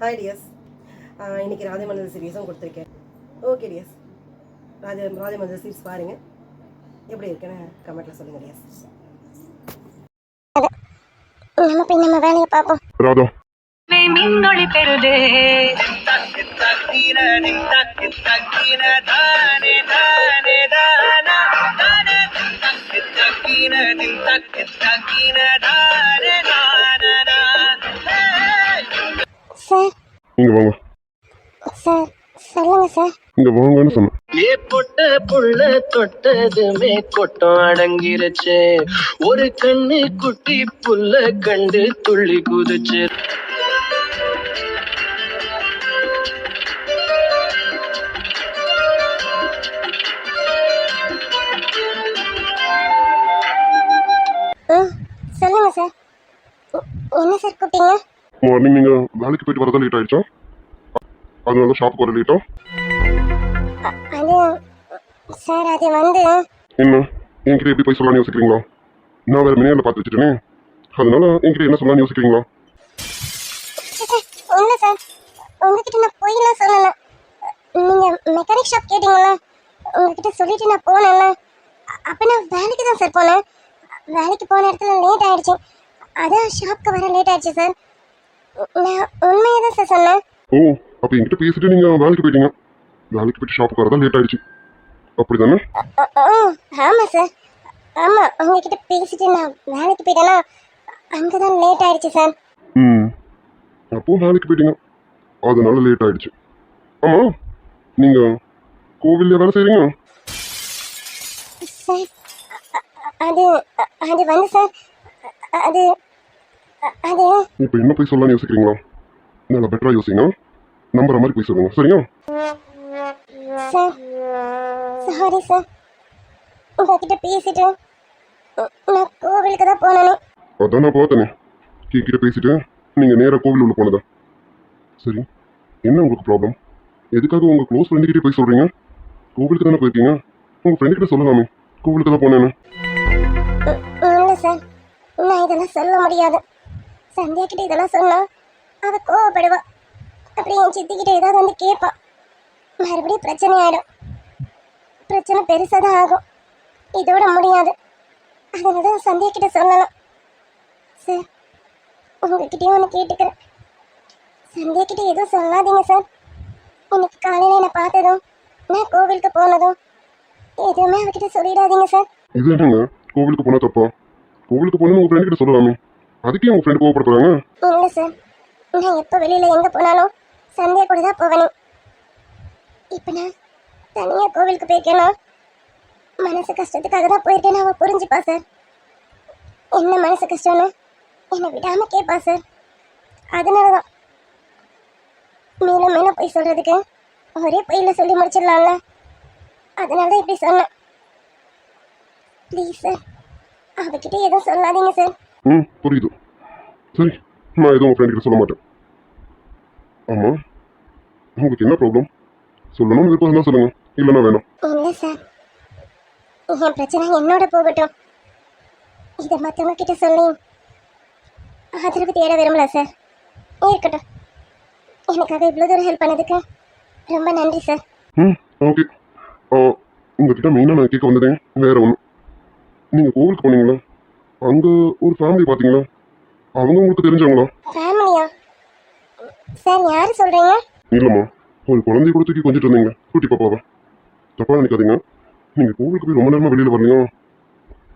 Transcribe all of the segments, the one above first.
Hi tears. இன்றைக்கி ராஜமந்திர சீரீஸும் கொடுத்துருக்கேன். Okay tears, ராஜமந்திர series பாருங்கள், எப்படி இருக்குன்னு கமெண்ட்டில் சொல்லுங்கள் டியர்ஸ். நம்ம போய் நம்ம வேலையை பார்ப்போம். ராதா மின்னொளி பெறுதே சார் இங்க வாங்க. சார் சொல்லுங்க சார். இங்க வாங்கன்னு சொன்னேன். ஏ பொட்ட புள்ள தொட்டதுமே கொட்டம் அடங்கிருச்சு, ஒரு கண்ணு குட்டி புள்ள கண்டு துள்ளி குதிச்சு. சொல்லுங்க சார். என்ன சார் கூப்பிட்டீங்க? மார்னிங் நீங்க வேலைக்கு போயிட்டு வரதா லேட் ஆயிடுச்சா? அதனால ஷாப்புக்கு வர லேட்டா? அது சார் அது வந்து என்ன என்கிட்ட எப்படி போய் சொல்லலாம்னு யோசிக்கிறீங்களா? நான் வேற மினியால பார்த்து வச்சுட்டேனே, அதனால என்கிட்ட என்ன சொல்லலாம்னு யோசிக்கிறீங்களா? இல்லை சார், உங்ககிட்ட நான் போயெல்லாம் சொல்லலை. நீங்கள் மெக்கானிக் ஷாப் கேட்டீங்களா, உங்ககிட்ட சொல்லிட்டு நான் போனேன்ல. அப்போ நான் வேலைக்கு தான் சார் போனேன். வேலைக்கு போன இடத்துல லேட் ஆயிடுச்சு, அதான் ஷாப்புக்கு வர லேட் ஆயிடுச்சு சார். நான் உண்மையை தான் சார் சொன்னேன். ஓ, அப்போ என்கிட்ட பேசிட்டு நீங்க வேலைக்கு போயிட்டீங்க. வேலைக்கு போயிட்டு ஷாப்புக்கு வரதா லேட் ஆயிடுச்சு, அப்படிதானே? ஆமாம் சார், ஆமாம். உங்ககிட்ட பேசிட்டு நான் வேலைக்கு போயிட்டேன்னா அங்கே தான் லேட் ஆயிடுச்சு சார். அப்போ வேலைக்கு போயிட்டீங்க, அதனால லேட் ஆயிடுச்சு. ஆமா, நீங்க கோவில்ல வேலை செய்றீங்க? சார் அது அது வந்து சார் அது அது இப்போ என்ன போய் சொல்லலாம்னு யோசிக்கிறீங்களா? நல்லா பெட்டரா யோசிங்க, நம்புற மாதிரி போய் சொல்லுங்க, சரியா? சார் சாரி சார், உங்ககிட்ட பேசிட்டு நான் கோவிலுக்கு தான் போனேன். அதான் நான் பார்த்தேனே, கிட்ட பேசிட்டு நீங்க நேரா கோவில் உள்ள போனதா? சரி, என்ன உங்களுக்கு ப்ராப்ளம்? எதுக்காக உங்க க்ளோஸ் ஃப்ரெண்டு கிட்டே போய் சொல்றீங்க? கோவிலுக்கு தானே போயிருக்கீங்க, உங்க ஃப்ரெண்டு கிட்ட சொல்லலாமே கோவிலுக்கு தான் போனேன்னு. இல்லை சார், நான் இதெல்லாம் சொல்ல முடியாது. சந்தியா கிட்ட இதெல்லாம் சொன்னா அவ கோவப்படுவா. அப்படி என் சித்தி கிட்ட ஏதாவது வந்து கேட்பா, மறுபடியும் பிரச்சனை ஆயிடும். பிரச்சனை பெருசாக தான் ஆகும், இதோட முடியாது. அதனால தான் சந்தியா கிட்ட சொல்லலாம். சார் உங்ககிட்டயும் ஒன்று கேட்டுக்கிறேன், சந்தியா கிட்ட எதுவும் சொல்லாதீங்க சார். இன்னைக்கு காலையில் என்னை பார்த்ததும் நான் கோவிலுக்கு போனதும் எதுவுமே அவகிட்ட சொல்லிடாதீங்க சார். இது என்னங்க, கோவிலுக்கு போனா தப்பா? கோவிலுக்கு போனா உங்க ஃப்ரெண்டு கிட்ட சொல்லலாமே, அதுக்கே உங்க ஃப்ரெண்டு கோவப்படுறாங்க? இல்லை சார், நான் எப்போ வெளியில் எங்கே போனாலும் சந்தியா கூட தான் போவேனே. இப்போ நான் தனியாக கோவிலுக்கு போயிருக்கேன்னா மனசு கஷ்டத்துக்காக தான் போயிருக்கேன்னு அவள் புரிஞ்சுப்பா சார். என்ன மனசு கஷ்டம்னு என்னை விடாமல் கேட்பா சார். அதனால தான் மேலும் மேலும் போய் சொல்கிறதுக்கு ஒரே பொய்யில் சொல்லி முடிச்சிடலாம்ல, அதனால தான் இப்படி சொன்னேன். ப்ளீஸ் சார், அவகிட்ட எதுவும் சொல்லாதீங்க சார். புரியுது. சரி, நான் எதுவும் உங்க ஃப்ரெண்டு கிட்ட சொல்ல மாட்டேன். ஆமா, உங்களுக்கு என்ன ப்ராப்ளம்? சொல்லணும்னு விருப்பம் தான் சொல்லுங்க, இல்லைன்னா வேணாம். இல்லை சார், என் பிரச்சனை என்னோட போகட்டும். இதை மற்றவங்க கிட்ட சொல்லி ஆதரவு தேட விரும்பல சார். இருக்கட்டும், எனக்காக இவ்வளோ தூரம் ஹெல்ப் பண்ணதுக்கு ரொம்ப நன்றி சார். ஓகே. உங்ககிட்ட மெயினாக நான் கேட்க வந்ததே வேற ஒன்று. நீங்கள் கோவிலுக்கு போனீங்களா, அங்கே ஒரு ஃபேமிலி பார்த்தீங்களா? அவங்க உங்களுக்கு தெரிஞ்சவங்களா? ஃபேமிலியா சார்? யார் சொல்கிறீங்க? இல்லைம்மா, ஒரு குழந்தைய கூட தூக்கி கொஞ்சிட்டு இருந்தீங்க, குட்டி பாப்பாவை. தப்பாக நினைக்காதீங்க, நீங்கள் கோவிலுக்கு போய் ரொம்ப நேரமாக வெளியில் வரலையா,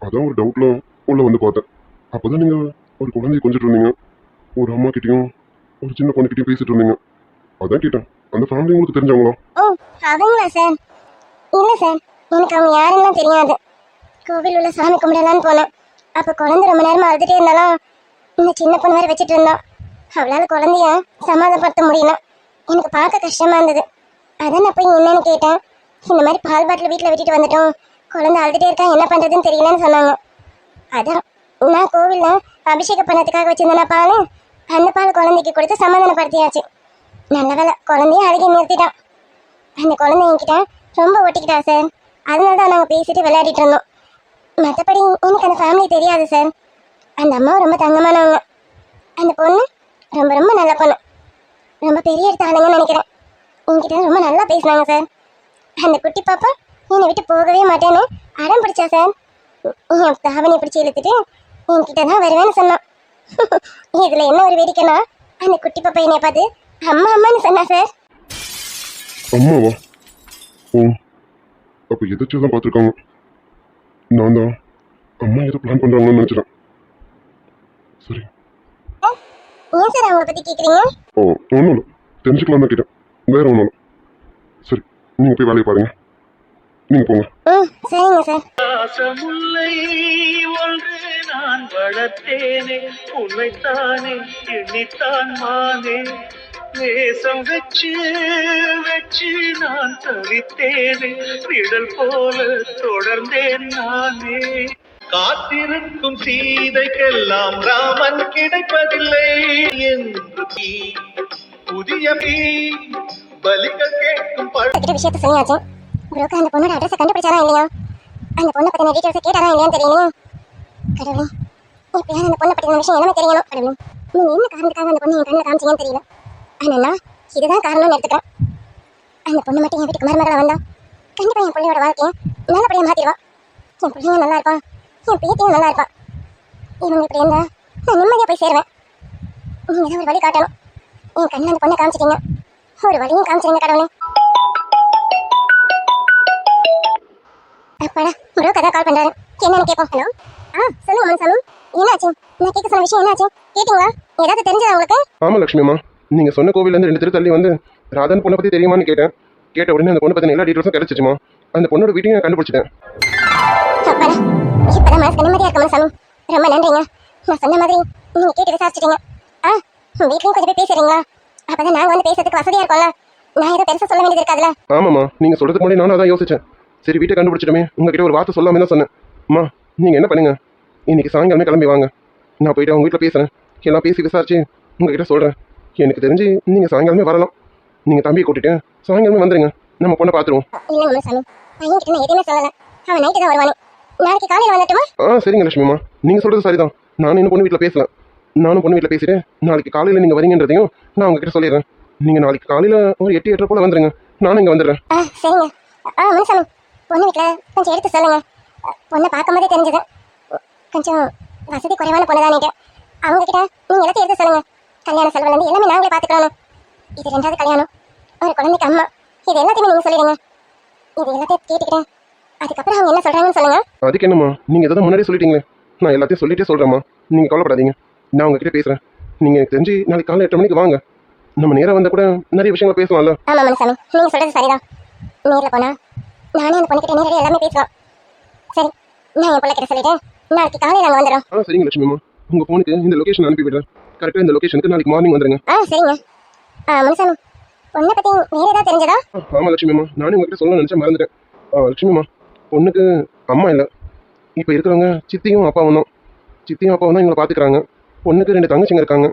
அதான் ஒரு டவுட்டில் உள்ள வந்து பார்த்தேன். அப்போ தான் நீங்கள் ஒரு குழந்தைய கொஞ்சிட்டு இருந்தீங்க, ஒரு அம்மா கிட்டேயும் ஒரு சின்ன பொண்ணுக்கிட்டையும் பேசிட்டு இருந்தீங்க. அதான் கேட்டேன், அந்த ஃபேமிலி உங்களுக்கு தெரிஞ்சவங்களா? ஓ அவங்களா சார்? இல்லை சார், எனக்கு அவங்க யாருன்னு தெரியாது. கோவில் உள்ள சாமி கும்பிடலான்னு போனேன். அப்போ குழந்தை ரொம்ப நேரமாக அழுதுகிட்டே இருந்தாலும் இந்த சின்ன பொண்ணு வேறு வச்சுட்டு இருந்தான். அவளால் குழந்தைய சமாதானப்படுத்த முடியல. எனக்கு பார்க்க கஷ்டமாக இருந்தது. அதான் நான் போய் என்னன்னு கேட்டேன். இந்த மாதிரி பால் பாட்டில் வீட்டில் விட்டுட்டு வந்துட்டோம், குழந்தை அழுதுகிட்டே இருக்கா, என்ன பண்ணுறதுன்னு தெரியலன்னு சொன்னாங்க. அதான் நான் கோவிலில் அபிஷேகம் பண்ணதுக்காக வச்சுருந்தேன் பால், அந்த பால் குழந்தைக்கு கொடுத்து சமாதானப்படுத்தியாச்சு. நல்ல வேலை, குழந்தைய அழுகி நிறுத்திட்டான். அந்த குழந்தை என்கிட்ட ரொம்ப ஒட்டிக்கிட்டா சார். அதனால தான் நாங்கள் பேசிட்டு விளையாடிட்டு இருந்தோம். மற்றபடி எனக்கு அந்த ஃபேமிலி தெரியாது சார். அந்த அம்மா ரொம்ப தங்கமானவங்க, அந்த பொண்ணு ரொம்ப ரொம்ப நல்ல பொண்ணு. ரொம்ப பெரிய எடுத்த ஆளுங்கன்னு நினைக்கிறேன். என்கிட்ட ரொம்ப நல்லா பேசினாங்க சார். அந்த குட்டி பாப்பா என்னை விட்டு போகவே மாட்டேன்னு அடம் பிடிச்சா சார். என் தாவணி பிடிச்சி இழுத்துட்டு என்கிட்ட தான் வருவேன்னு சொன்னான். இதுல என்ன ஒரு வேடிக்கைனா, அந்த குட்டி பாப்பா என்னைய பார்த்து அம்மா அம்மான்னு சொன்னா சார். அம்மாவா? ஓ, அப்போ எதாச்சும் தான் பார்த்துருக்காங்க. நான் தான் அம்மா ஏதோ பிளான் பண்ணுறாங்கன்னு நினச்சிட்டேன். சரி. ஏன் சார் அவங்கள பத்தி கேக்குறீங்க? ஓ, ஒன்றும் இல்லை, தெரிஞ்சுக்கலாம் தான் கேட்டேன், வேற ஒன்றும் இல்லை. சரி, நீங்கள் போய் வேலையை பாருங்க, நீங்கள் போங்க. சரிங்க சார். பாசமுல்லை ஒன்று நான் வளர்த்தேனே, உன்னைத்தானே எண்ணித்தான் மானே. நேசம் வச்சு வச்சு நான் தவித்தேனே, நிழல் போல தொடர்ந்தேன் நானே. காத்திருக்கும் சீதைக்கெல்லாம் ராமன் கிடைப்பதில்லை என்று புதிய பலிகள் கேட்கும் கிட்ட விஷயத்த சொல்லியாச்சு. புரோக்கர் அந்த பொண்ணோட அட்ரஸை கண்டுபிடிச்சாரா இல்லையா, அந்த பொண்ணை பத்தின டீட்டெயில்ஸை கேட்டாரா இல்லையான்னு தெரியலையே. கடவுளே, எப்படியாவது அந்த பொண்ணை பத்தின விஷயம் எல்லாமே தெரியணும். கடவுளே, நீங்க என்ன காரணத்துக்காக அந்த பொண்ணை என் கண்ணில் காமிச்சீங்கன்னு தெரியல. ஆனா இதுதான் காரணம்னு எடுத்துக்கிறேன். அந்த பொண்ணு மட்டும் என் வீட்டுக்கு மருமகளா வந்தா கண்டிப்பா என் பிள்ளையோட வாழ்க்கையை நல்லபடியா மாத்திடுவா. என் பிள்ளையும் நல்லா இருப்பான், என் பேத்தியும் நல்லா இருப்பான். இவங்க இப்படி இருந்தா நான் நிம்மதியா போய் சேருவேன். நீங்க தான் ஒரு வழி காட்டணும். என் கண்ணில் அந்த பொண்ணை காமிச்சிட்டீங்க, ஒரு வழியும் காமிச்சிருங்க கடவுளே. அப்பாடா, புரோக்கர் தான் கால் பண்றாரு. என்னன்னு கேட்போம். ஹலோ, சொல்லுங்க மனசாமி, என்னாச்சு? நான் கேட்க சொன்ன விஷயம் என்னாச்சு? கேட்டீங்களா? ஏதாவது தெரிஞ்சதா உங்களுக்கு? ஆமாம் லட்சுமி அம்மா, நீங்கள் சொன்ன கோவிலேருந்து 2 தெரு தள்ளி வந்து ராதன் பொண்ணை பற்றி தெரியுமான்னு கேட்டேன். கேட்ட உடனே அந்த பொண்ணை பற்றின எல்லா டீட்டெயில்ஸும் கிடச்சிச்சுமா. அந்த பொண்ணோட வீட்டையும் நான் கண்டுபிடிச்சிட்டேன். அப்பாடா, இப்பதான் மனசுக்கு நிம்மதியா இருக்கு மனசாமி. ரொம்ப நன்றிங்க. நான் சொன்ன மாதிரி நீங்க கேட்டு விசாரிச்சிட்டீங்க. வீட்லயும் கொஞ்சம் போய் பேசுறீங்களா? அப்பதான் நாங்க வந்து பேசுறதுக்கு வசதியா இருக்கும்ல. நான் ஏதோ பெருசா சொல்ல வேண்டியது இருக்காதுல்ல. ஆமாம்மா, நீங்கள் சொல்கிறதுக்கு முன்னாடி நானும் அதான் யோசித்தேன். சரி, வீட்டை கண்டுபிடிச்சிட்டோமே, உங்ககிட்ட ஒரு வார்த்தை சொல்லாமே தான் சொன்னேன். அம்மா, நீங்கள் என்ன பண்ணுங்க, இன்னைக்கு சாயங்காலமே கிளம்பி வாங்க. நான் போயிட்டு அவங்க வீட்டில் பேசுகிறேன், எல்லாம் பேசி விசாரிச்சு உங்ககிட்ட சொல்கிறேன். எனக்கு தெரிஞ்சு நீங்கள் சாயங்காலமே வரலாம். நீங்கள் தம்பியை கூட்டிட்டு சாயங்காலமே வந்துடுங்க, நம்ம பொண்ணை பார்த்துருவோம். இல்ல மனசாமி, பையன்கிட்ட நான் எதுவுமே சொல்லல. அவன் நைட்டு தான் வருவானே. நாளைக்கு காலையில வந்துட்டுமா? சரிங்க லட்சுமிம்மா, நீங்கள் சொல்கிறது சரிதான். நானும் இன்னும் பொண்ணு வீட்டில் பேசலாம். நானும் பொண்ணு வீட்டில் பேசிட்டு நாளைக்கு காலையில் நீங்கள் வரீங்கன்றதையும் நான் உங்ககிட்ட சொல்லிடுறேன். நீங்கள் நாளைக்கு காலையில் ஒரு 8-8:30 போல் வந்துடுங்க, நானும் இங்கே வந்துடுறேன். சரிங்க. மனசாமி, பொண்ணு வீட்டில் கொஞ்சம் எடுத்து சொல்லுங்க. பொண்ணை பார்க்கும்போதே தெரிஞ்சது கொஞ்சம் வசதி குறைவான பொண்ணு தானே. அவங்க கிட்ட நீங்க எல்லாத்தையும் எடுத்து சொல்லுங்க. கல்யாண செலவுலேருந்து எல்லாமே நாங்களே பார்த்துக்கணும். இது 2வது கல்யாணம், ஒரு குழந்தைக்கு அம்மா, இது எல்லாத்தையுமே நீங்க சொல்லிடுங்க. இது எல்லாத்தையும் கேட்டுக்கிட்டேன், அதுக்கப்புறம் அவங்க என்ன சொல்றாங்கன்னு சொல்லுங்க. அதுக்கு என்னம்மா, நீங்கள் எதாவது முன்னாடியே சொல்லிட்டீங்களே, நான் எல்லாத்தையும் சொல்லிட்டே சொல்கிறேம்மா. நீங்கள் கவலைப்படாதீங்க, நான் உங்ககிட்ட பேசுகிறேன். நீங்கள் எனக்கு தெரிஞ்சு நாளைக்கு காலையில் 8 மணிக்கு வாங்க, நம்ம நேராக வந்தால் கூட நிறைய விஷயங்கள் பேசலாம்ல. ஆமா மனசாமி, நீங்க சொல்றது சரிதான். நேரில் போனா நானே அந்த பொண்ணுக்கிட்ட நேரடியாக எல்லாமே பேசலாம். சரி, நான் என் பிள்ளைகிட்ட சொல்லிட்டேன், நாளைக்கு காலையில் நாங்கள் வந்துடுறோம். சரிங்க லட்சுமிம்மா, உங்கள் ஃபோனுக்கு இந்த லொகேஷன் அனுப்பி விடுறேன். கரெக்டாக இந்த லொகேஷனுக்கு நாளைக்கு மார்னிங் வந்துடுங்க. சரிங்க. மனசாமி, பொண்ணை பற்றி வேறு ஏதாவது தெரிஞ்சதா? ஆமாம் லட்சுமிம்மா, நானே உங்ககிட்ட சொல்ல நினச்சேன், மறந்துட்டேன். லட்சுமிம்மா, பொண்ணுக்கு அம்மா இல்லை, இப்போ இருக்கிறவங்க சித்தியும் அப்பாவும் தான். சித்தியும் அப்பாவும் தான் இவங்களை பார்த்துக்கிறாங்க. பொண்ணுக்கு 2 தங்கச்சிங்க இருக்காங்க.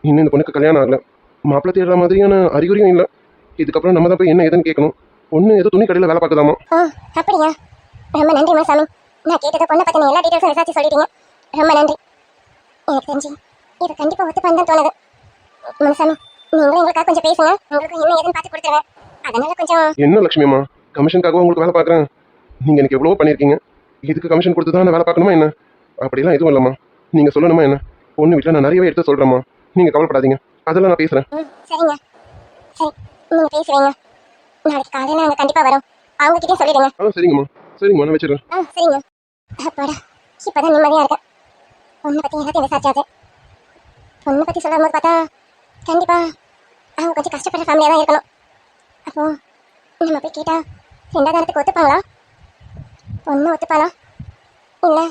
இன்னும் இந்த பொண்ணுக்கு கல்யாணம் ஆகலை. மாப்பிள்ளை தேடுற மாதிரியான அறிகுறியும் இல்லை. இதுக்கப்புறம் நம்ம தான் போய் என்ன ஏதுன்னு கேட்கணும். பொண்ணு ஏதோ துணி கடையில் வேலை பார்க்குதாமா. அப்படியா? ரொம்ப நன்றி மனசாமி. நான் கேட்டதை பொண்ணை பற்றின எல்லா டீட்டெயில்ஸும் விசாரிச்சு சொல்லிட்டீங்க. ரொம்ப நன்றி. எனக்கு தெரிஞ்சு இது கண்டிப்பாக ஒத்துப்பான்னு தான் தோணுது. மனசாமி, நீங்களும் எங்களுக்காக கொஞ்சம் பேசுங்க. உங்களுக்கு என்ன ஏதுன்னு பார்த்து கொடுத்துருவேன். அதனால கொஞ்சம். என்ன லட்சுமிம்மா, கமிஷனுக்காக உங்களுக்கு வேலை பார்க்குறேன். நீங்கள் எனக்கு எவ்வளோ பண்ணியிருக்கீங்க, இதுக்கு கமிஷன் கொடுத்து தான் நான் வேலை பார்க்கணுமா என்ன? அப்படிலாம் எதுவும் இல்லைம்மா, நீங்கள் சொல்லணுமா என்ன? பொண்ணு வீட்டில் நான் நிறையவே எடுத்து சொல்கிறேம்மா, நீங்கள் கவலைப்படாதீங்க, அதெல்லாம் நான் பேசுகிறேன். சரிங்க. சரி, நீங்கள் பேசுவீங்க. நாளைக்கு காலையில் நாங்கள் கண்டிப்பாக வரோம். அவங்ககிட்டே சொல்லிடுங்க. சரிங்கம்மா, சரிங்கம்மா, நான் வச்சிடுறேன். சரிங்க. அப்பாடா, இப்போதான் நிம்மதியாக இருக்கேன். பொண்ணை பற்றி எல்லாத்தையும் விசாரிச்சாச்சு. பொண்ணை பற்றி சொல்லும் போது பார்த்தா கண்டிப்பாக அவங்க கொஞ்சம் கஷ்டப்படுற ஃபேமிலியாக தான் இருக்கணும். அப்போது நம்ம போய் கேட்டால் 2வது இடத்துக்கு ஒத்துப்பாங்களா? பொண்ணு ஒத்துப்பாளா? இல்லை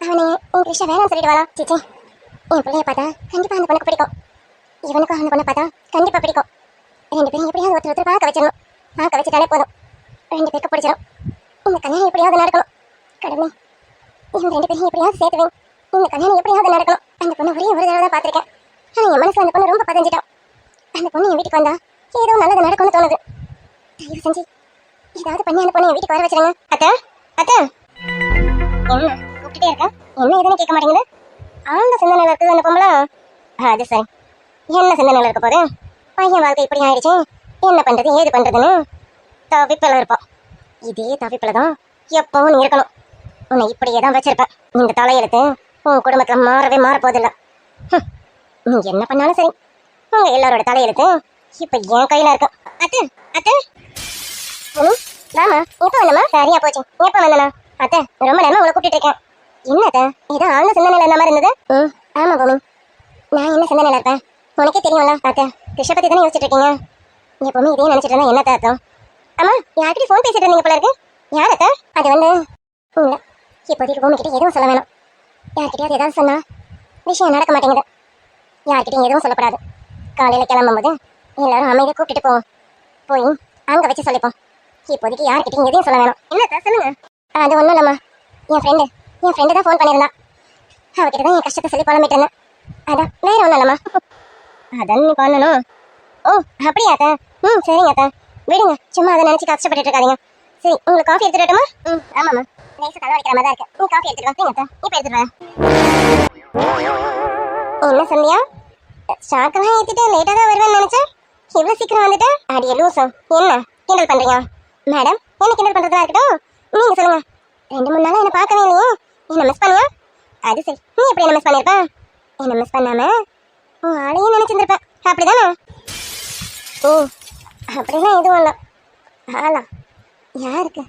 அவனை என் கிருஷ்ணா வேணாம்னு சொல்லிடுவாளா? சிச்சி, என் பிள்ளைய பார்த்தா கண்டிப்பாக அந்த பொண்ணுக்கு பிடிக்கும். இவனுக்கும் அந்த பொண்ணை பார்த்தா கண்டிப்பாக பிடிக்கும். 2 பேரும் எப்படியாவது ஒருத்தர் பார்க்க வச்சிடணும். பார்க்க வச்சுட்டாலே போதும், 2 பேருக்கு பிடிச்சிடும். இந்த கல்யாணம் எப்படியாவது நடக்கணும். கடவுளே, இவங்க 2 பேரும் எப்படியாவது சேர்த்துவேன். இந்த கல்யாணம் எப்படியாவது நடக்கணும். அந்த பொண்ணு ஒரே ஒரு தடவை தான் பார்த்துருக்கேன். ஆனால் என் மனசில் அந்த பொண்ணு ரொம்ப பதிஞ்சிட்டான். அந்த பொண்ணு என் வீட்டுக்கு வந்தா ஏதோ நல்லது நடக்கும்னு தோணுது. தயவு செஞ்சு ஏதாவது பண்ணி அந்த பொண்ணு என் வீட்டுக்கு வர வச்சிருங்க. அத்தை, அத்தை, என்ன கூப்பிட்டுட்டே இருக்கேன், என்ன எதுன்னு கேட்க மாட்டேங்குது. ஆழ்ந்த சிந்தனையில் இருக்குது அந்த பொம்பளை. அது சரி, என்ன சிந்தனையில் இருக்க போது? பையன் வாழ்க்கை இப்படி ஆயிடுச்சு, என்ன பண்றது ஏது பண்றதுன்னு தவிப்பில் இருப்பான். இதே தவிப்பில் தான் எப்பவும் நீ இருக்கணும். உன்னை இப்படியே தான் வச்சிருப்பேன். இந்த தலையெழுத்து உன் குடும்பத்தில் மாறவே மாறப்போதில்லை. நீ என்ன பண்ணாலும் சரி, உங்க எல்லாரோட தலையெழுத்து இப்ப என் கையில இருக்கு. அத்தை அத்தை ராமா எப்ப வந்தமா? சரியா போச்சு. எப்ப வந்தனா? அத்தை ரொம்ப நேரமா உங்களை கூப்பிட்டு இருக்கேன். என்ன அத்தை ஏதோ ஆழ்ந்த சிந்தனையில இருந்த மாதிரி இருந்தது? ஆமா பூமி, நான் என்ன சிந்தனையில இருப்பேன் உனக்கே தெரியும்ல. அத்தை கிருஷ்ண பத்தி தானே யோசிச்சுட்டு இருக்கீங்க. எப்பவுமே இதே நினைச்சிட்டு இருந்தா என்ன அர்த்தம்? அம்மா யார்கிட்ட ஃபோன் பேசிட்டு இருந்தீங்க போல இருக்கு. யார் அத்தை? அது வந்து இல்ல, இப்போதைக்கு பூமி கிட்ட எதுவும் சொல்ல வேணாம். யார்கிட்டயாவது ஏதாவது சொன்னா விஷயம் நடக்க மாட்டேங்குது. யார்கிட்டையும் எதுவும் சொல்லப்படாது. காலையில கிளம்பும்போது எல்லாரும் அமைதியை கூப்பிட்டு போவோம். போய் அங்க வச்சு சொல்லிப்போம். இப்போதைக்கு யார்கிட்டையும் எதையும் சொல்ல வேணாம். என்ன சொல்லுங்க? அது ஒன்றும் இல்லம்மா, என் ஃப்ரெண்டு தான் ஃபோன் பண்ணியிருந்தா. அவகிட்ட தான் என் கஷ்டத்தை சொல்லி புலம்பிட்டு இருந்தேன். அதான் வேற ஒன்றும் இல்லம்மா. அதான் நீ பண்ணணும். ஓ அப்படியா அத்தை? சரிங்க அத்தை, விடுங்க. சும்மா அதை நினைச்சு கஷ்டப்பட்டு இருக்காதீங்க. சரி உங்களுக்கு காஃபி எடுத்துட்டு வரட்டுமா? ஆமாம்மா, லேசா தலை வலிக்கிற மாதிரி தான் இருக்கு. நீ காஃபி எடுத்துட்டு வாங்க அத்தை. இப்போ எடுத்துட்டு வரேன். என்ன சந்தியா, ஸ்டாக்கெல்லாம் ஏற்றிட்டு லேட்டாக தான் வருவேன்னு நினச்சேன். இவ்வளோ சீக்கிரம் வந்துட்டேன். அடியே லூசம், என்ன கிண்டல் பண்ணுறீங்க? மேடம் என்ன கிண்டல் பண்ணுறதா இருக்கட்டும், நீங்கள் சொல்லுங்கள். 2-3 நாளாக என்னை பார்க்கவே இல்லையே, என்ன மிஸ் பண்ணியா? அது சரி, நீ எப்படி என்ன மிஸ் பண்ணியிருப்பேன்? என்ன மிஸ் பண்ணாமல் உன் ஆளையும் நினச்சிருந்துருப்பேன், அப்படி தானே? ஓ அப்படிலாம் எதுவும் இல்லை. ஆளா யாருக்கு?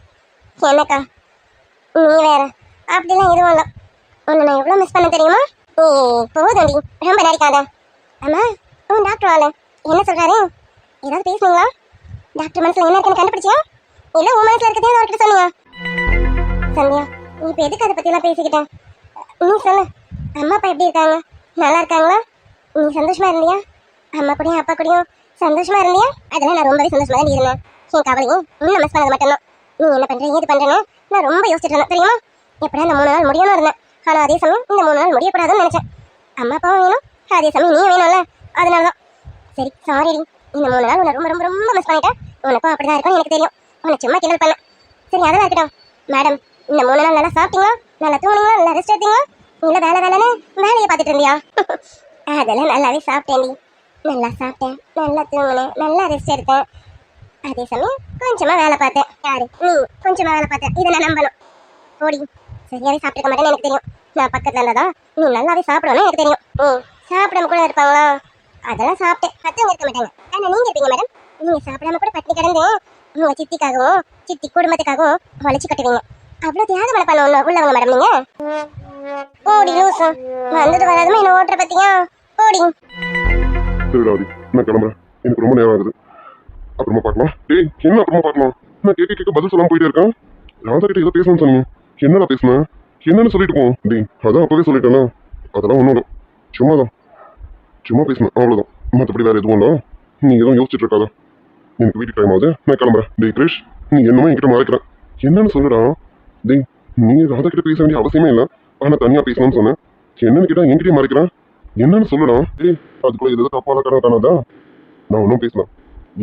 என்னக்கா நீ வேற. அப்படிலாம் எதுவும் இல்லை. உன்னை நான் எவ்வளோ மிஸ் பண்ண தெரியுமா? போதும்டி, ரொம்ப நடிக்காத. அம்மா உன் டாக்டர் ஆளு என்ன சொல்றாரு? ஏதாவது பேசுனீங்களா? டாக்டர் மனசுல என்ன இருக்குன்னு கண்டுபிடிச்சியா? இல்ல உன் மனசுல இருக்கதே அவர்கிட்ட சொன்னியா? சந்தியா நீ இப்ப எதுக்கு அதை பத்தி எல்லாம் பேசிக்கிட்டேன்? நீ சொல்லு, அம்மா அப்பா எப்படி இருக்காங்க? நல்லா இருக்காங்களா? நீ சந்தோஷமா இருந்தியா? அம்மா கூடயும் அப்பா கூடயும் சந்தோஷமா இருந்தியா? அதெல்லாம் நான் ரொம்பவே சந்தோஷமா தான் இருந்தேன். என் கவலையும் இன்னும் மிஸ் பண்ணது மட்டும்தான். நீ என்ன பண்ற ஏது பண்றேன்னு நான் ரொம்ப யோசிச்சுட்டு இருந்தேன் தெரியுமா? எப்படியா இந்த 3 நாள் முடியணும் இருந்தேன். ஆனா அதே சமயம் இந்த 3 நாள் முடியக்கூடாதுன்னு நினைச்சேன். அம்மா அப்பாவும் வேணும், அதே சமயம் நீ வேணும்ல, அதனாலதான். சரி சாரி, இந்த 3 நாள் உன்னை ரொம்ப ரொம்ப ரொம்ப மிஸ் பண்ணிட்டேன். உனக்கும் அப்படிதான் இருக்கும்னு எனக்கு தெரியும். உன்னை சும்மா கிண்டல் பண்ண. சரி அதெல்லாம் இருக்கட்டும். மேடம் இந்த 3 நாள் நல்லா சாப்பிட்டீங்களா? நல்லா தூங்குனீங்களா? நல்லா ரெஸ்ட் எடுத்தீங்களா? இல்ல வேலைன்னு வேலையை பார்த்துட்டு இருந்தியா? அதெல்லாம் நல்லாவே சாப்பிட்டேன். நல்லா சாப்பிட்டேன், நல்லா தூங்கினேன், நல்லா ரெஸ்ட் எடுத்தேன். அதே சமயம் கொஞ்சமா வேலை பார்த்தேன். யாரு நீ? கொஞ்சமா வேலை பார்த்தேன், இதை நான் நம்பணும். போடி, சரியாவே சாப்பிட்டுக்க மாட்டேன்னு எனக்கு தெரியும். நான் பக்கத்துல இருந்ததா நீ நல்லாவே சாப்பிடணும்னு எனக்கு தெரியும். சாப்பிடாம கூட இருப்பாங்களா? அதெல்லாம் சாப்பிட்டேன், மற்றவங்க இருக்க மாட்டாங்க. ஆனா நீங்க இருப்பீங்க மேடம். நீங்க சாப்பிடாம கூட பட்டினி கிடந்து உங்க சித்திக்காகவும் சித்தி குடும்பத்துக்காகவும் வளைச்சு கட்டுவீங்க. அவ்வளவு தியாகம் பண்ண உள்ளவங்க மேடம் நீங்க. ஓடி லூசம், வந்தது வராதுமா என்ன ஓட்டுற பத்தியா? ஓடி. சரிடாதி, நான் கிளம்புறேன். எனக்கு ரொம்ப நேரம் ஆகுது. அப்புறமா பார்க்கலாம். டேய் என்ன அப்புறமா பார்க்கலாம்? நான் கேட்க பதில் சொல்லாம போயிட்டே இருக்கேன். ராதா கிட்ட ஏதோ பேசணும்னு சொன்னீங்க. என்னடா பேசுனேன்? என்னன்னு சொல்லிட்டு போவோம். டேய் அதான் அப்பவே சொல்லிட்டேன்னா. அதெல்லாம் ஒன்றும் இல்லை, சும்மா பேசுனேன் அவ்வளோதான். மற்றபடி வேற எதுவும் இல்லை. நீ எதுவும் யோசிச்சுட்டு இருக்காதா? எனக்கு வீட்டுக்கு டைம் ஆகுது, நான் கிளம்புறேன். டேய் கிரிஷ், நீ என்னமோ என்கிட்ட மறைக்கிறேன். என்னன்னு சொல்லுடா? டேய் நீ ராதா கிட்ட பேச வேண்டிய அவசியமே இல்லை. ஆனால் தனியாக பேசணும்னு சொன்னேன். என்னன்னு கேட்டால் என்கிட்டயே மறைக்கிறேன். என்னன்னு சொல்லுடா? டேய் அதுக்குள்ள எதாவது தப்பான கடை தானதா? நான் ஒன்றும் பேசலாம்.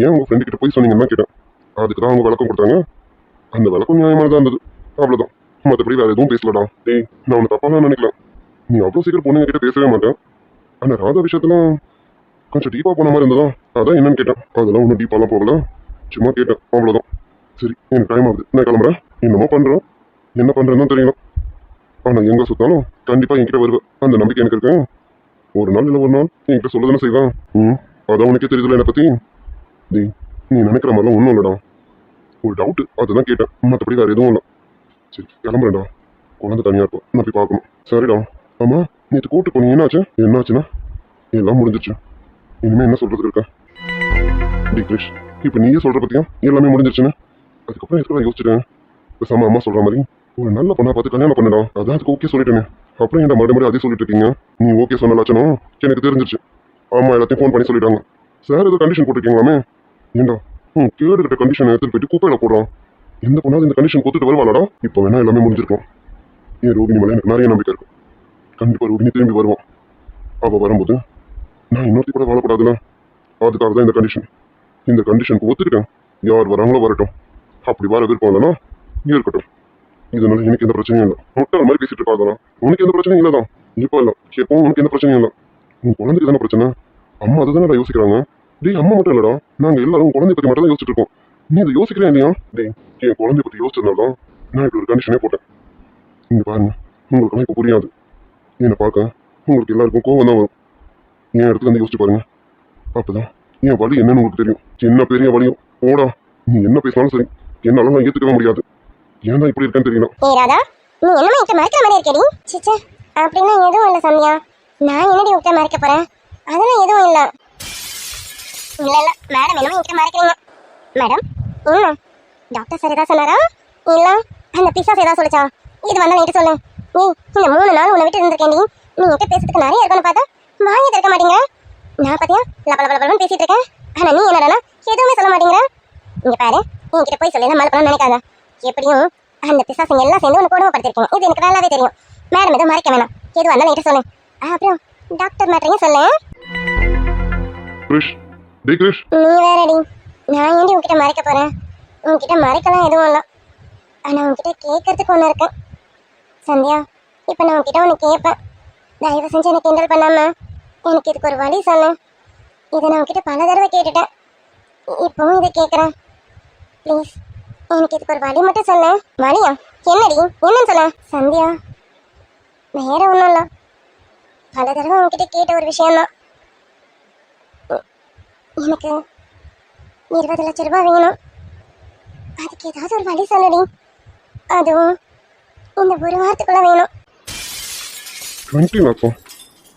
ஏன் உங்கள் ஃப்ரெண்டு கிட்ட போய் சொன்னீங்கன்னா கேட்டேன். அதுக்கு தான் அவங்க விளக்கம் கொடுத்தாங்க. அந்த விளக்கம் நியாயமானதாக இருந்தது, அவ்வளோதான். மற்றபடி வேற எதுவும் பேசலடா. டேய் நான் உன்னை தப்பாலாம் நினைக்கல. நீ அவ்வளோ சீக்கிரம் பொண்ணுங்க கிட்ட பேசவே மாட்டேன். ஆனால் ராதா விஷயத்தெல்லாம் கொஞ்சம் டீப்பாக போன மாதிரி இருந்ததா? அதான் என்னன்னு கேட்டேன். அதெல்லாம் ஒன்றும் டீப்பாலாம் போகல, சும்மா கேட்டேன் அவ்வளோதான். சரி எனக்கு டைம் ஆகுது, நான் கிளம்புறேன். என்னமோ பண்ணுறோம், என்ன பண்ணுறேன்னு தான் தெரியல. ஆனால் எங்கே சுத்தாலும் கண்டிப்பாக என்கிட்ட வருவேன், அந்த நம்பிக்கை எனக்கு இருக்கு. ஒரு நாள் இல்லை ஒரு நாள் என்கிட்ட சொல்ல தானே செய்வேன். அதான் உனக்கே தெரியுதுல என்னை பற்றி. டேய் நீ நினைக்கிற மாதிரிலாம் ஒன்றும் இல்லைடா, ஒரு டவுட்டு அதுதான் கேட்டேன், மற்றபடி வேறு எதுவும் இல்லை. சரி கிளம்புறேன்டா, குழந்தை தனியாக இருக்கும், நான் போய் பார்க்கணும். சரிடா. ஆமாம் நேற்று கூட்டு போனீங்க, என்னாச்சுன்னா? எல்லாம் முடிஞ்சிச்சு, இனிமேல் என்ன சொல்கிறது இருக்கா? டி கிரிஷ் இப்போ நீயே சொல்கிற பற்றியா எல்லாமே முடிஞ்சிருச்சுன்னு? அதுக்கப்புறம் எதுக்கு யோசிச்சிட்டேன். பேசாம அம்மா சொல்கிற மாதிரி ஒரு நல்ல பொண்ணை பார்த்து கல்யாணம் பண்ணிடா. அதான் அதுக்கு ஓகே சொல்லிட்டேனே. அப்புறம் என்ன மறுபடியும் அதே சொல்லிட்டு இருக்கீங்க? நீ ஓகே சொன்னலாச்சனோ எனக்கு தெரிஞ்சிருச்சு. அம்மா எல்லாத்தையும் ஃபோன் பண்ணி சொல்லிட்டாங்க. சார் ஏதோ கண்டிஷன் போட்டிருக்கீங்களாமே? ஏண்டா கேடு கிட்ட கண்டிஷன் எடுத்துட்டு போயிட்டு குப்பையில் போடுறோம். எந்த பொண்ணாவது இந்த கண்டிஷன் கொடுத்துட்டு வருவாளாடா? இப்போ வேணா எல்லாமே முடிஞ்சிருக்கும். ஏன் ரோகிணி மேலே எனக்கு நிறைய நம்பிக்கை இருக்கும். கண்டிப்பாக ரோகிணி திரும்பி வருவான். அவள் வரும்போது நான் இன்னொருத்தி கூட வாழக்கூடாதுல, அதுக்காக தான் இந்த கண்டிஷன். இந்த கண்டிஷனுக்கு ஒத்துக்கிட்டேன். யார் வராங்களோ வரட்டும், அப்படி வர விருப்பம் இல்லைன்னா இருக்கட்டும். இதனால எனக்கு எந்த பிரச்சனையும் இல்லை. முட்டாள் மாதிரி பேசிட்டு இருக்காதான். உனக்கு எந்த பிரச்சனையும் இல்லைதான். இப்போ இல்லை எப்பவும் உனக்கு எந்த பிரச்சனையும் இல்லை. உன் குழந்தைக்கு தானே பிரச்சனை. அம்மா அதை தானே யோசிக்கிறாங்க. டேய் அம்மா மட்டும் இல்லடா, நாங்க எல்லாரும் குழந்தை பத்தி மட்டும் தான் யோசிச்சுட்டு இருக்கோம். நீ அதை யோசிக்கிறேன் இல்லையா? டேய் என் குழந்தைய பத்தி யோசிச்சதுனால நான் இப்படி ஒரு கண்டிஷனே போட்டேன். இங்க பாருங்க, உங்களுக்கெல்லாம் இப்போ புரியாது. என்னை பார்க்க உங்களுக்கு எல்லாருக்கும் கோவம் தான் வரும். என் இடத்துல வந்து யோசிச்சு பாருங்க. அப்பதான் என் வலி என்னன்னு உங்களுக்கு தெரியும். என்ன பெரிய வலியும் ஓடா. நீ என்ன பேசினாலும் சரி, என்னால நான் ஏத்துக்கவே முடியாது. ஏன் தான் இப்படி இருக்கேன்னு தெரியல. ஏய் ராதா, நீ என்னமா இங்க மறைக்கிற மாதிரி இருக்கடி? சிச்சே, அப்படின்னா எதுவும் இல்ல சந்தியா. நான் என்னடி உன்கிட்ட மறைக்க போறேன்? அதெல்லாம் எதுவும் இல்ல. இல்ல இல்ல மேடம், என்னமா என்கிட்ட மறைக்கிறீங்க? மேடம் என்ன டாக்டர் சார் ஏதாவது சொன்னாரா? இல்ல அந்த பிசாஸ் ஏதாவது சொல்லிச்சா? இது வந்தா நைட்டு சொல்லு. ஏய், இந்த 3 நாள் உன்னை விட்டு இருந்திருக்கேன்டி. நீ என்கிட்ட பேசுறதுக்கு நிறைய இருக்குன்னு பார்த்தா வாங்கி திறக்க மாட்டீங்க. நான் பாத்தியா லபலபலன்னு பேசிட்டு இருக்கேன். ஆனா நீ என்னடா எதுவுமே சொல்ல மாட்டேங்கிற. இங்க பாரு, என்கிட்ட போய் சொல்லி மழை பண்ண நினைக்காத. எப்படியும் அந்த பிசாசுங்க எல்லாம் சேர்ந்து உனக்கு கொடுமைப்படுத்திருக்கீங்க. இது எனக்கு நல்லாவே தெரியும். மேடம் எதுவும் மறைக்க வேணாம். எது வந்தாலும் என்கிட்ட சொல்லு. அப்புறம் டாக்டர் மேட்டரையும் சொல்லு. கிரிஷ், டேய் கிரிஷ். நீ வேறடி, நான் ஏன்டி உன்கிட்ட மறைக்க போறேன்? உன்கிட்ட மறைக்கலாம் எதுவும் இல்லை. ஆனா உன்கிட்ட கேட்கறதுக்கு ஒன்று இருக்கு சந்தியா. இப்போ நான் உன்கிட்ட ஒன்று கேட்பேன். தயவு செஞ்சு எனக்கு கிண்டல் பண்ணாம எனக்கு இதுக்கு ஒரு வழி சொல்லு. இதை நான் உன்கிட்ட பல தடவை கேட்டுட்டேன். இப்பவும் இதை கேட்குறேன். ப்ளீஸ் எனக்கு இதுக்கு ஒரு வழி மட்டும் சொல்லு. வழியா? என்னடி, என்னன்னு சொல்ல சந்தியா? வேற ஒன்றும் இல்லை, பல தடவை உன்கிட்ட கேட்ட ஒரு விஷயம்தான். எனக்கு 20 லட்சம் ரூபாய் வேணும். அதுக்கு ஏதாவது ஒரு வழி சொல்லுடி. அதுவும் இந்த ஒரு வாரத்துக்குள்ள வேணும். 20 lakhs?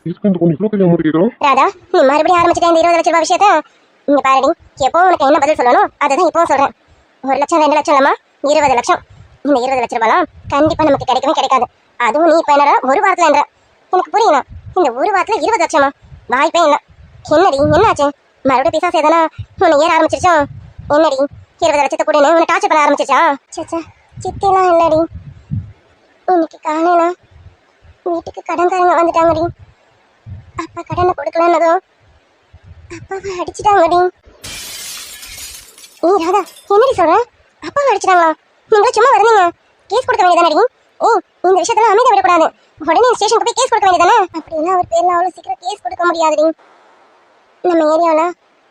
இதுக்கு இந்த பொண்ணு இவ்வளோ பெரிய அமௌண்ட் கேட்குறோம்? ராதா, நீ மறுபடியும் ஆரம்பிச்சுட்டேன் இந்த 20 லட்ச ரூபாய் விஷயத்த. இங்க பாருடி, எப்போ உனக்கு என்ன பதில் சொல்லணும் அதை தான் இப்போ சொல்றேன். 1 லட்சம் 2 லட்சம் இல்லம்மா, 20 லட்சம். இந்த 20 லட்ச ரூபாய்லாம் கண்டிப்பா நமக்கு கிடைக்கவே கிடைக்காது. அதுவும் நீ இப்போ என்னடா ஒரு வாரத்துல என்ற எனக்கு புரியல. இந்த ஒரு வாரத்துல 20 லட்சமா? வாய்ப்பே இல்லை. என்னடி என்னாச்சு? மறுபடியும் பிசாசு எதனா உன்னை ஏற ஆரம்பிச்சிருச்சா? என்னடி 20 லட்சத்தை கூட உன்னை டார்ச்சர் பண்ண ஆரம்பிச்சிருச்சா? சச்சா, சித்திலாம் இல்லடி. இன்னைக்கு காலையில வீட்டுக்கு கடன்காரங்க வந்துட்டாங்கடி. அப்பா கடனை கொடுக்கலன்னதும் அப்பாவை அடிச்சிட்டாங்கடி. ஏய் ராதா, என்னடி சொல்ற? அப்பாவை அடிச்சிட்டாங்களா? நீங்களும் சும்மா வரீங்க, கேஸ் கொடுக்க வேண்டியதானடி? ஏய், இந்த விஷயத்தெல்லாம் அமைதியா விடக்கூடாது. உடனே ஸ்டேஷனுக்கு போய் கேஸ் கொடுக்க வேண்டியதானே? அப்படின்னா அவர் பேர்ல அவ்வளோ சீக்கிரம் கேஸ் கொடுக்க முடியாதுடி. நம்ம ஏரியாவில்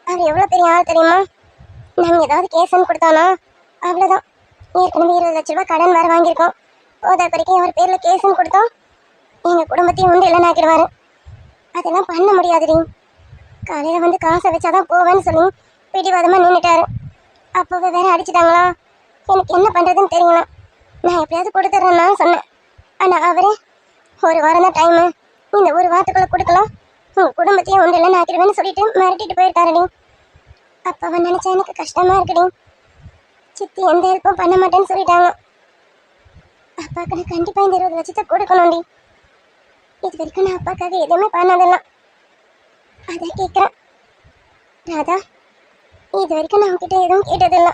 அவர் எவ்வளோ பெரிய ஆள் தெரியுமா? நாங்கள் ஏதாவது கேஸ்ன்னு கொடுத்தோன்னா அவ்வளோதான். ஏற்கனவே 20 லட்ச ரூபாய் கடன் வேறு வாங்கியிருக்கோம். போதா வரைக்கும் அவர் பேரில் கேஸ்ன்னு கொடுத்தோம் எங்கள் குடும்பத்தையும் உண்டு இல்லைன்னு ஆக்கிடுவார். அதெல்லாம் பண்ண முடியாதுடி. காலையில் வந்து காசை வச்சாதான் போவேன்னு சொல்லி பிடிவாதமாக நின்றுட்டாரு. அப்போவே வேற அடிச்சிட்டாங்களா? எனக்கு என்ன பண்ணுறதுன்னு தெரியல. நான் எப்படியாவது கொடுத்துட்றேன்னா சொன்னேன். ஆனால் அவரே ஒரு வாரம் தான் டைமு, இந்த ஒரு வாரத்துக்குள்ளே கொடுக்கலாம், உங்கள் குடும்பத்தையும் உண்டு இல்லைன்னு ஆக்கிடுவேன்னு சொல்லிட்டு மிரட்டிட்டு போயிருக்காருடி. அப்பாவை நினச்சா எனக்கு கஷ்டமாக இருக்குடி. சித்தி எந்த ஹெல்ப்பும் பண்ண மாட்டேன்னு சொல்லிட்டாங்க. அப்பாவுக்கு நான் கண்டிப்பாக இந்த 20 லட்சத்தை கொடுக்கணும்டி. இது வரைக்கும் நான் அப்பாக்காக எதுவுமே பண்ணதெல்லாம் அதான் கேட்குறேன். ராதா, இது வரைக்கும் நான் உங்ககிட்ட எதுவும் கேட்டதில்லை.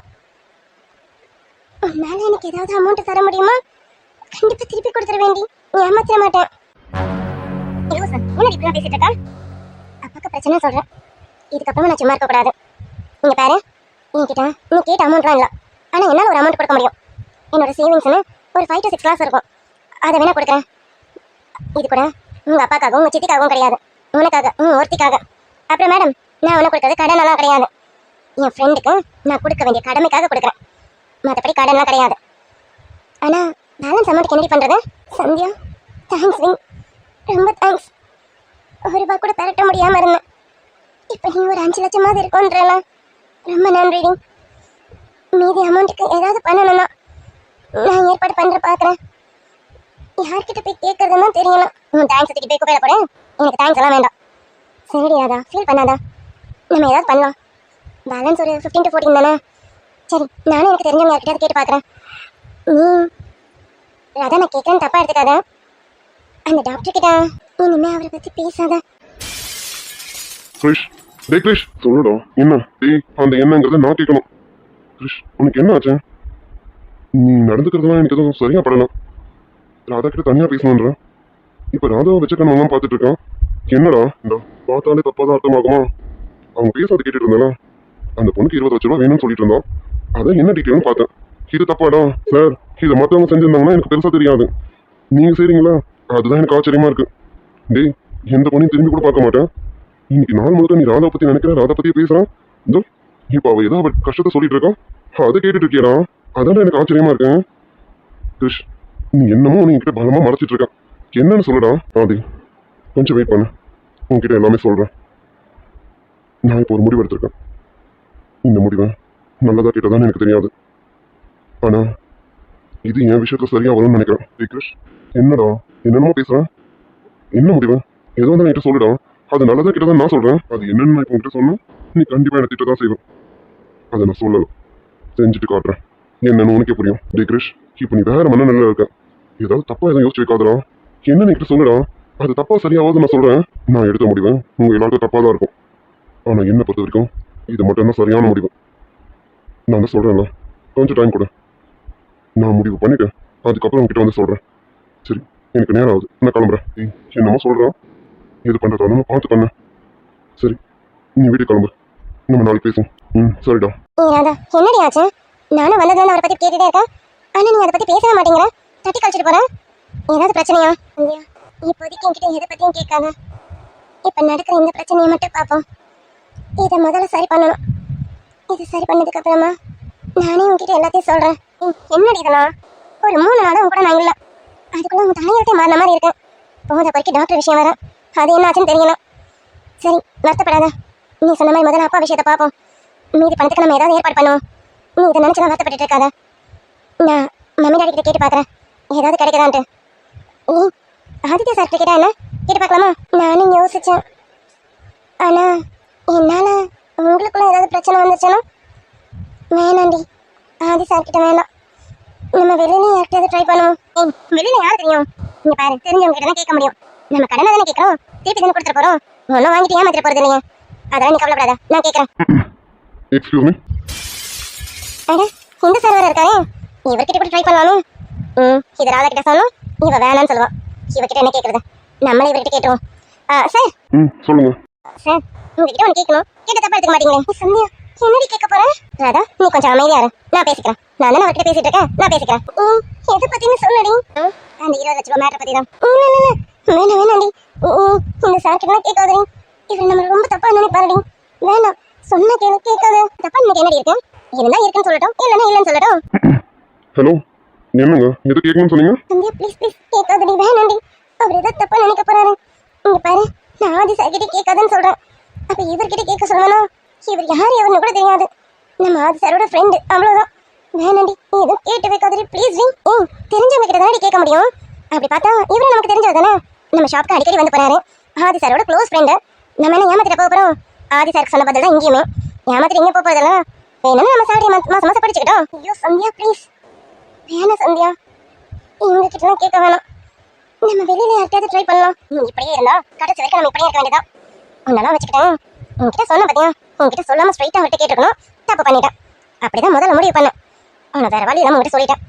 உன்னால எனக்கு ஏதாவது அமௌண்ட் தர முடியுமா? கண்டிப்பாக திருப்பி கொடுத்துட வேண்டி, நீ ஏமாத்திர மாட்டேன். முன்னாடி இப்படிலாம் பேசிட்டு இருக்கா? அப்பாவுக்கு பிரச்சனை சொல்கிறேன். இதுக்கப்புறமா நான் சும்மா இருக்கக்கூடாது. இங்கே பாரு, என்கிட்ட நீ கேட்ட அமௌண்ட்லாம் இல்லை. ஆனால் என்னால் ஒரு அமௌண்ட் கொடுக்க முடியும். என்னோட சேவிங்ஸ்னு ஒரு 5 to 6 lakhs இருக்கும். அதை வேணா கொடுக்குறேன். இது கூட உங்கள் அப்பாக்காகவும் உங்கள் சித்திக்காகவும் கிடையாது, உனக்காக ஒருத்திக்காக. அப்புறம் மேடம், நான் உனக்கு கொடுத்தது கடனெல்லாம் கிடையாது. என் ஃப்ரெண்டுக்கு நான் கொடுக்க வேண்டிய கடமைக்காக கொடுக்குறேன். மற்றபடி கடன்லாம் கிடையாது. ஆனால் பேலன்ஸ் அமௌண்ட் என்னடி பண்ணுறது? சந்தியா, தேங்க்ஸ் ரிங், ரொம்ப தேங்க்ஸ். 1 ரூபா கூட திரட்ட முடியாமல் இருந்தேன். இப்போ நீ ஒரு 5 லட்சமாவது இருக்கும்ன்றலாம். ரொம்ப நன்றி. மீதி அமௌண்ட்டுக்கு ஏதாவது பண்ணணும்னா நான் ஏற்பாடு பண்ணுற பார்க்குறேன். யார்கிட்ட போய் கேட்கறதுன்னு தெரியல. தேங்க்ஸ் தூக்கி போய் குப்பையில போட. எனக்கு தேங்க்ஸ் எல்லாம் வேண்டாம். சரிடி ராதா, ஃபீல் பண்ணாதா. நம்ம ஏதாவது பண்ணலாம். பேலன்ஸ் ஒரு 15 to 14 தானே? சரி, நானும் எனக்கு தெரிஞ்சவங்க யார்கிட்ட கேட்டு பார்க்குறேன். ராதா, நான் கேட்குறேன்னு தப்பாக எடுத்துக்காத. அந்த டாக்டர் கிட்ட இனிமே அவரை பற்றி பேசாத. கிரிஷ், டேய் கிரிஷ், சொல்லுடா. என்ன டேய், அந்த என்னங்கிறத நான் கேட்கணும். கிரிஷ், உனக்கு என்ன ஆச்சு? நீ நடந்துக்கிறதுலாம் எனக்கு எதுவும் சரியா படலாம். ராதா கிட்ட தனியாக பேசணுன்ற. இப்போ ராதாவை வச்சுக்கணும் பார்த்துட்டு இருக்கான். என்னடா இந்த பார்த்தாலே தப்பாக தான் அர்த்தமாகுமா? அவங்க பேசாத கேட்டுட்டு இருந்தால அந்த பொண்ணுக்கு 20 லட்ச ரூபா வேணும்னு சொல்லிட்டு இருந்தான். அதான் என்ன டீட்டெயில்னு பார்த்தேன். இது தப்பாடா சார்? இதை மற்றவங்க செஞ்சிருந்தாங்கன்னா எனக்கு பெருசாக தெரியாது. நீங்கள் செய்றீங்களா? அதுதான் எனக்கு ஆச்சரியமா இருக்கு. டேய், எந்த பொண்ணையும் திரும்பி கூட பார்க்க மாட்டேன். இன்னைக்கு நாள் முழுக்க நீ ராதா பத்தி நினைக்கிற, ராதா பத்தியே பேசுறான். இதோ இப்போ அவ ஏதோ அவ கஷ்டத்தை சொல்லிட்டு இருக்கான், அதை கேட்டுட்டு இருக்கியடா. அதான் எனக்கு ஆச்சரியமா இருக்கேன். கிருஷ், நீ என்னமோ நீ கிட்ட பலமா மறைச்சிட்டு இருக்க. என்னன்னு சொல்லடா. ஆதி, கொஞ்சம் வெயிட் பண்ணு, உன்கிட்ட எல்லாமே சொல்றேன். நான் இப்போ ஒரு முடிவு எடுத்திருக்கேன். இந்த முடிவை நல்லதா கேட்டதான்னு எனக்கு தெரியாது, ஆனா இது என் விஷயத்துல சரியா வரும்னு நினைக்கிறேன். ஏய் கிருஷ், என்னடா என்னென்னமோ பேசுறேன்? என்ன முடிவு? ஏதோ தான் என்கிட்ட சொல்லுடா. அது நல்லதா கேட்டதான் நான் சொல்றேன். அது என்னன்னு நான் இப்போ உங்ககிட்ட சொன்னேன், நீ கண்டிப்பா எனக்கு திட்ட தான் செய்வேன். அதை நான் சொல்லலை, செஞ்சுட்டு காட்டுறேன். என்னன்னு உனக்கே புரியும். டே கிருஷ், இப்போ நீ வேற மனநிலையில இருக்க. ஏதாவது தப்பா எதுவும் யோசிச்சு வைக்காதடா. என்ன என்கிட்ட சொல்லுடா. அது தப்பா சரியாவது நான் சொல்றேன். நான் எடுத்த முடிவு உங்க எல்லாருக்கும் தப்பா தான் இருக்கும், ஆனா என்ன பொறுத்த வரைக்கும் இது மட்டும்தான் சரியான முடிவு. நான் தான் சொல்றேன்ல, கொஞ்சம் டைம் கொடு, நான் முடிவு பண்ணிட்டேன். அதுக்கப்புறம் உங்ககிட்ட வந்து சொல்றேன். சரி, எனக்கு நேரம் ஆகுது, நான் கிளம்புறேன். என்னமோ சொல்றான், இது பண்றதா நம்ம பார்த்து பண்ண. சரி, நீ வீட்டுக்கு கிளம்பு, நம்ம நாளைக்கு பேசுவோம். சரிடா. ராதா, என்னடி ஆச்சு? நானும் வந்ததுல அவரை பத்தி கேட்டுட்டே இருக்கேன், ஆனா நீங்க அதை பத்தி பேசவே மாட்டேங்கிற. தட்டி கழிச்சிட்டு போறேன். ஏதாவது பிரச்சனையா? இல்லையா, இப்போதைக்கு என்கிட்ட எதை பத்தியும் கேட்காத. இப்ப நடக்கிற இந்த பிரச்சனையை மட்டும் பார்ப்போம். இதை முதல்ல சரி பண்ணணும். இது சரி பண்ணதுக்கு அப்புறமா நானே உங்ககிட்ட எல்லாத்தையும் சொல்றேன். என்னடி இதெல்லாம்? ஒரு 3 நாளும் கூட நான் இல்லை, அதுக்குள்ள உங்க தலையெழுத்தே மாறின மாதிரி இருக்கேன். போத வரைக்கும் டாக்டர் விஷயம் வர, அது என்ன ஆச்சுன்னு தெரியணும். சரி, வருத்தப்படாத. நீ சொன்ன மாதிரி முதல்ல அப்பா விஷயத்தை பார்ப்போம். மீதி பணத்துக்கு நம்ம ஏதாவது ஏற்பாடு பண்ணுவோம். நீ இதை நினைச்சுதான் வருத்தப்பட்டு இருக்காத. நான் மம்மி டாடி கிட்ட கேட்டு பார்க்குறேன், ஏதாவது கிடைக்குதான்ட்டு. நீ ஆதித்யா சார் கிட்ட கேட்டா என்ன? கேட்டு பார்க்கலாமா? நானும் யோசிச்சேன், ஆனா என்னால உங்களுக்குள்ள ஏதாவது பிரச்சனை வந்துச்சுன்னா வேணாண்டி. ஆதி சார் கிட்ட வேணாம், நம்ம வெளியில யார்கிட்டயாவது ட்ரை பண்ணுவோம். வெளியில யாரு தெரியும்? இங்க பாரு, தெரிஞ்சவங்க கிட்ட தான் கேட்க முடியும். நம்ம கடனை தானே கேட்கறோம், திருப்பி தானே கொடுத்துட்டு போறோம். ஒன்றும் வாங்கிட்டு ஏமாத்திர போறது இல்லையா? அதெல்லாம் நீ கவலைப்படாத, நான் கேட்கறேன். Excuse me. அட, இந்த சார் வேற இருக்காரு, இவர்கிட்ட கூட ட்ரை பண்ணலாமே. இது ராதா கிட்ட சொன்னோம், இவ வேணான்னு சொல்லுவான். இவகிட்ட என்ன கேட்கறது? நம்மளே இவர்கிட்ட கேட்டுவோம். சார். சொல்லுங்க சார், உங்ககிட்ட ஒன்று கேட்கணும், கேட்ட தப்பா எடுத்துக்க மாட்டீங்களே. சந்தியா, என்னடி கேட்க போறேன்? ராதா, நீ கொஞ்சம் அமைதியா இரு, நான் பேசிக்கிறேன். நான் தானே அவர்கிட்ட பேசிட்டு இருக்கேன், நான் பேசிக்கிறேன். எதை பத்தின்னு சொல்லடி. அந்த 20 லட்ச ரூபா மேட்டர் பத்தி தான். வேணாம் வேணாண்டி, இந்த சார் கிட்ட கேட்காதடி. இவர் நம்ம ரொம்ப தப்பா நினைப்பாருடி. வேணாம், சொன்னா கேளு, கேட்காத. தப்பா இன்னைக்கு என்னடி இருக்கு? இருந்தா இருக்குன்னு சொல்லட்டும், இல்லைன்னா இல்லைன்னு சொல்லட்டும். ஹலோ, என்னங்க எது கேட்கணும்னு சொன்னீங்க? சந்தியா, ப்ளீஸ் ப்ளீஸ் கேட்காதடி, வேணாண்டி. அவர் ஏதாவது தப்பா நினைக்க போறாரு. இங்க பாரு, நான் ஆதி சார் கிட்ட கேட்காதுன்னு சொல்றேன். அப்ப இவர்கிட்ட கேட்க சொல்லணும். இவர் யாரு எவர்னு கூட தெரியாது. நம்ம ஆதி சாரோட ஃப்ரெண்டு, அவ்வளவுதான். வேணாண்டி, நீ எதுவும் கேட்டு வைக்காதடி ப்ளீஸ். தெரிஞ்சவங்க கிட்ட தானே கேட்க முடியும். அப்படி பார்த்தா இவரும் நமக்கு தெரிஞ்சவர் தானே. நம்ம ஷாப்க்கு அடிக்கடி வந்து போறாரு. ஆதி சாரோட க்ளோஸ் ஃப்ரெண்டு. நம்ம என்ன ஏமாத்திட்ட போக போறோம்? ஆதி சாருக்கு சொன்ன பதில் தான் இங்கேயுமே. ஏமாத்திட்டு எங்கே போக போறதெல்லாம் வேணும்னு நம்ம சாலரி மாசம் மாசம் படிச்சுக்கிட்டோம். ஐயோ சந்தியா, ப்ளீஸ் வேணாம் சந்தியா, இவங்க கிட்டலாம் கேட்க வேணாம். நம்ம வெளியில யார்கிட்டயாவது ட்ரை பண்ணலாம். நீ இப்படியே இருந்தா கடைசி வரைக்கும் நம்ம இப்படியே இருக்க வேண்டியதான். உன்னெல்லாம் வச்சுக்கிட்டேன். உங்ககிட்ட சொன்ன பார்த்தியா, உங்ககிட்ட சொல்லாம ஸ்ட்ரைட்டா அவர்கிட்ட கேட்டுக்கணும். தப்பு பண்ணிட்டேன். அப்படிதான் முதல்ல முடிவு பண்ணேன். அவனை வேற வழி இல்லாம உங்ககிட்ட சொல்லிட்டேன்.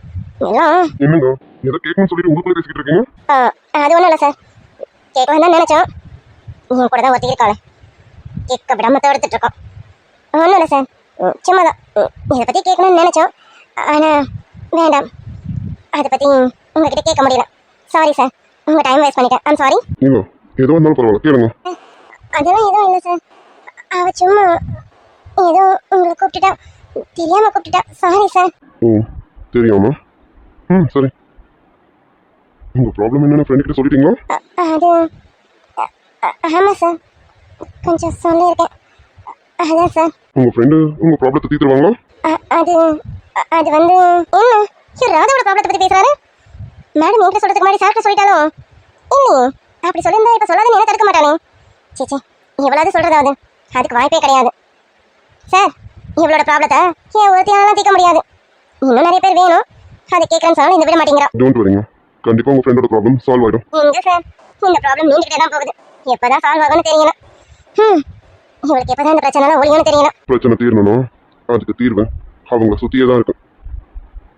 எல்லாம் என்னங்க எதை கேட்கணும்னு சொல்லிட்டு உங்களுக்குள்ளே பேசிக்கிட்டு இருக்கீங்க? அது ஒன்றும் இல்லை சார், கேட்க வேண்டாம் நினைச்சோம். என் கூட தான் ஒருத்தி இருக்காளே, கேட்க விடாம தடுத்துட்டு இருக்கோம். ஒன்றும் இல்லை சார், சும்மா தான் இதை பற்றி கேட்கணும்னு நினச்சோம். ஆனால் வேண்டாம், அதை பற்றி உங்ககிட்ட கேட்க முடியல. சாரி சார், உங்கள் டைம் வேஸ்ட் பண்ணிட்டேன். I'm sorry. இல்லை, எதுவும் இருந்தாலும் பரவாயில்ல, கேளுங்க. அதெல்லாம் எதுவும் இல்லை சார், அவ சும்மா ஏதோ உங்களை கூப்பிட்டுட்டா, தெரியாமல் கூப்பிட்டுட்டா. Sorry sir. தெரியாமா? சரி. உங்கள் ப்ராப்ளம் என்னென்னு ஃப்ரெண்ட் கிட்ட சொல்லிட்டீங்களா? அது ஆமாம் சார், கொஞ்சம் சொல்லியிருக்கேன். அதான் சார். உங்கள் ஃப்ரெண்டு உங்கள் ப்ராப்ளத்தை தீர்த்துருவாங்களா? அது அது வந்து என்ன, ராதாவோட ப்ராப்ளத்தை பற்றி பேசுகிறாரு. மேடம் என்கிட்ட சொல்கிறதுக்கு முன்னாடி சார்கிட்ட சொல்லிட்டாலும் இல்லையே. அப்படி சொல்லியிருந்தா இப்போ சொல்லாதுன்னு என்ன தடுக்க மாட்டானே. சேச்சே, எவ்வளவு சொல்கிறதாவது, அதுக்கு வாய்ப்பே கிடையாது சார். இவளோட ப்ராப்ளத்தை ஏன் ஒருத்தையாலாம் தீர்க்க முடியாது. இன்னும் நிறைய பேர் வேணும், அதை கேட்குறேன்னு சொன்னாலும் இந்த விட மாட்டேங்கிறா. டோன்ட் வரிங்க, கண்டிப்பாக உங்கள் ஃப்ரெண்டோட ப்ராப்ளம் சால்வ் ஆகிடும். எங்கே சார், இந்த ப்ராப்ளம் நீங்கிட்டே தான் போகுது. எப்போ தான் சால்வ் ஆகும்னு தெரியல. இவளுக்கு எப்போ தான் இந்த பிரச்சனைலாம் ஒழியும்னு தெரியல. பிரச்சனை தீரணும், அதுக்கு தீர்வு அவங்கள சுற்றியே தான் இருக்கு.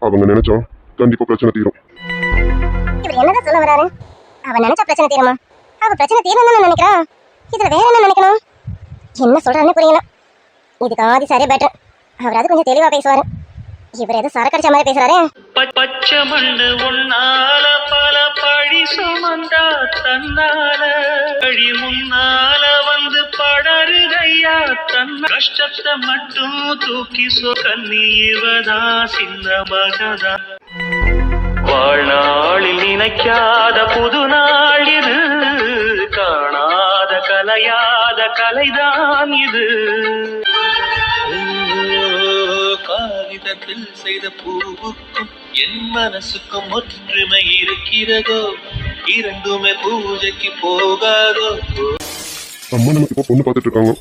அவங்க நினைச்சா கண்டிப்பாக பிரச்சனை தீரும். இவர் என்னதான் சொல்ல வராரு? அவன் நினைச்சா பிரச்சனை தீருமா? அவ பிரச்சனை தீரணும்னு நினைக்கிறான். இதுல வேற என்ன நினைக்கணும்? என்ன சொல்றாருன்னு புரியல. இதுக்கு ஆதி சாரே பெட்டர், அவராது கொஞ்சம் தெளிவா பேசுவாரு. இவர் ஏதோ சரக்கடிச்ச மாதிரி பேசுறாரு. பச்சை மண்ணு உன்னால பல பழி சுமந்தா தன்னால பழி முன்னால வந்து அது படருதையா தன் கஷ்டத்தை மட்டும் தூக்கி கண்ணி இவதா சின்ன மகதா வாழ்நாளில் நினைக்காத புது நாள் இது காணாத கலையாத கலைதான் இது காகிதத்தில் செய்த பூவுக்கும் என் மனசுக்கும் ஒற்றுமை இருக்கிறதோ இரண்டுமே பூஜைக்கு போகாதோ அம்மா நமக்கு இப்போ பொண்ணு பார்த்துட்டு இருக்காங்க.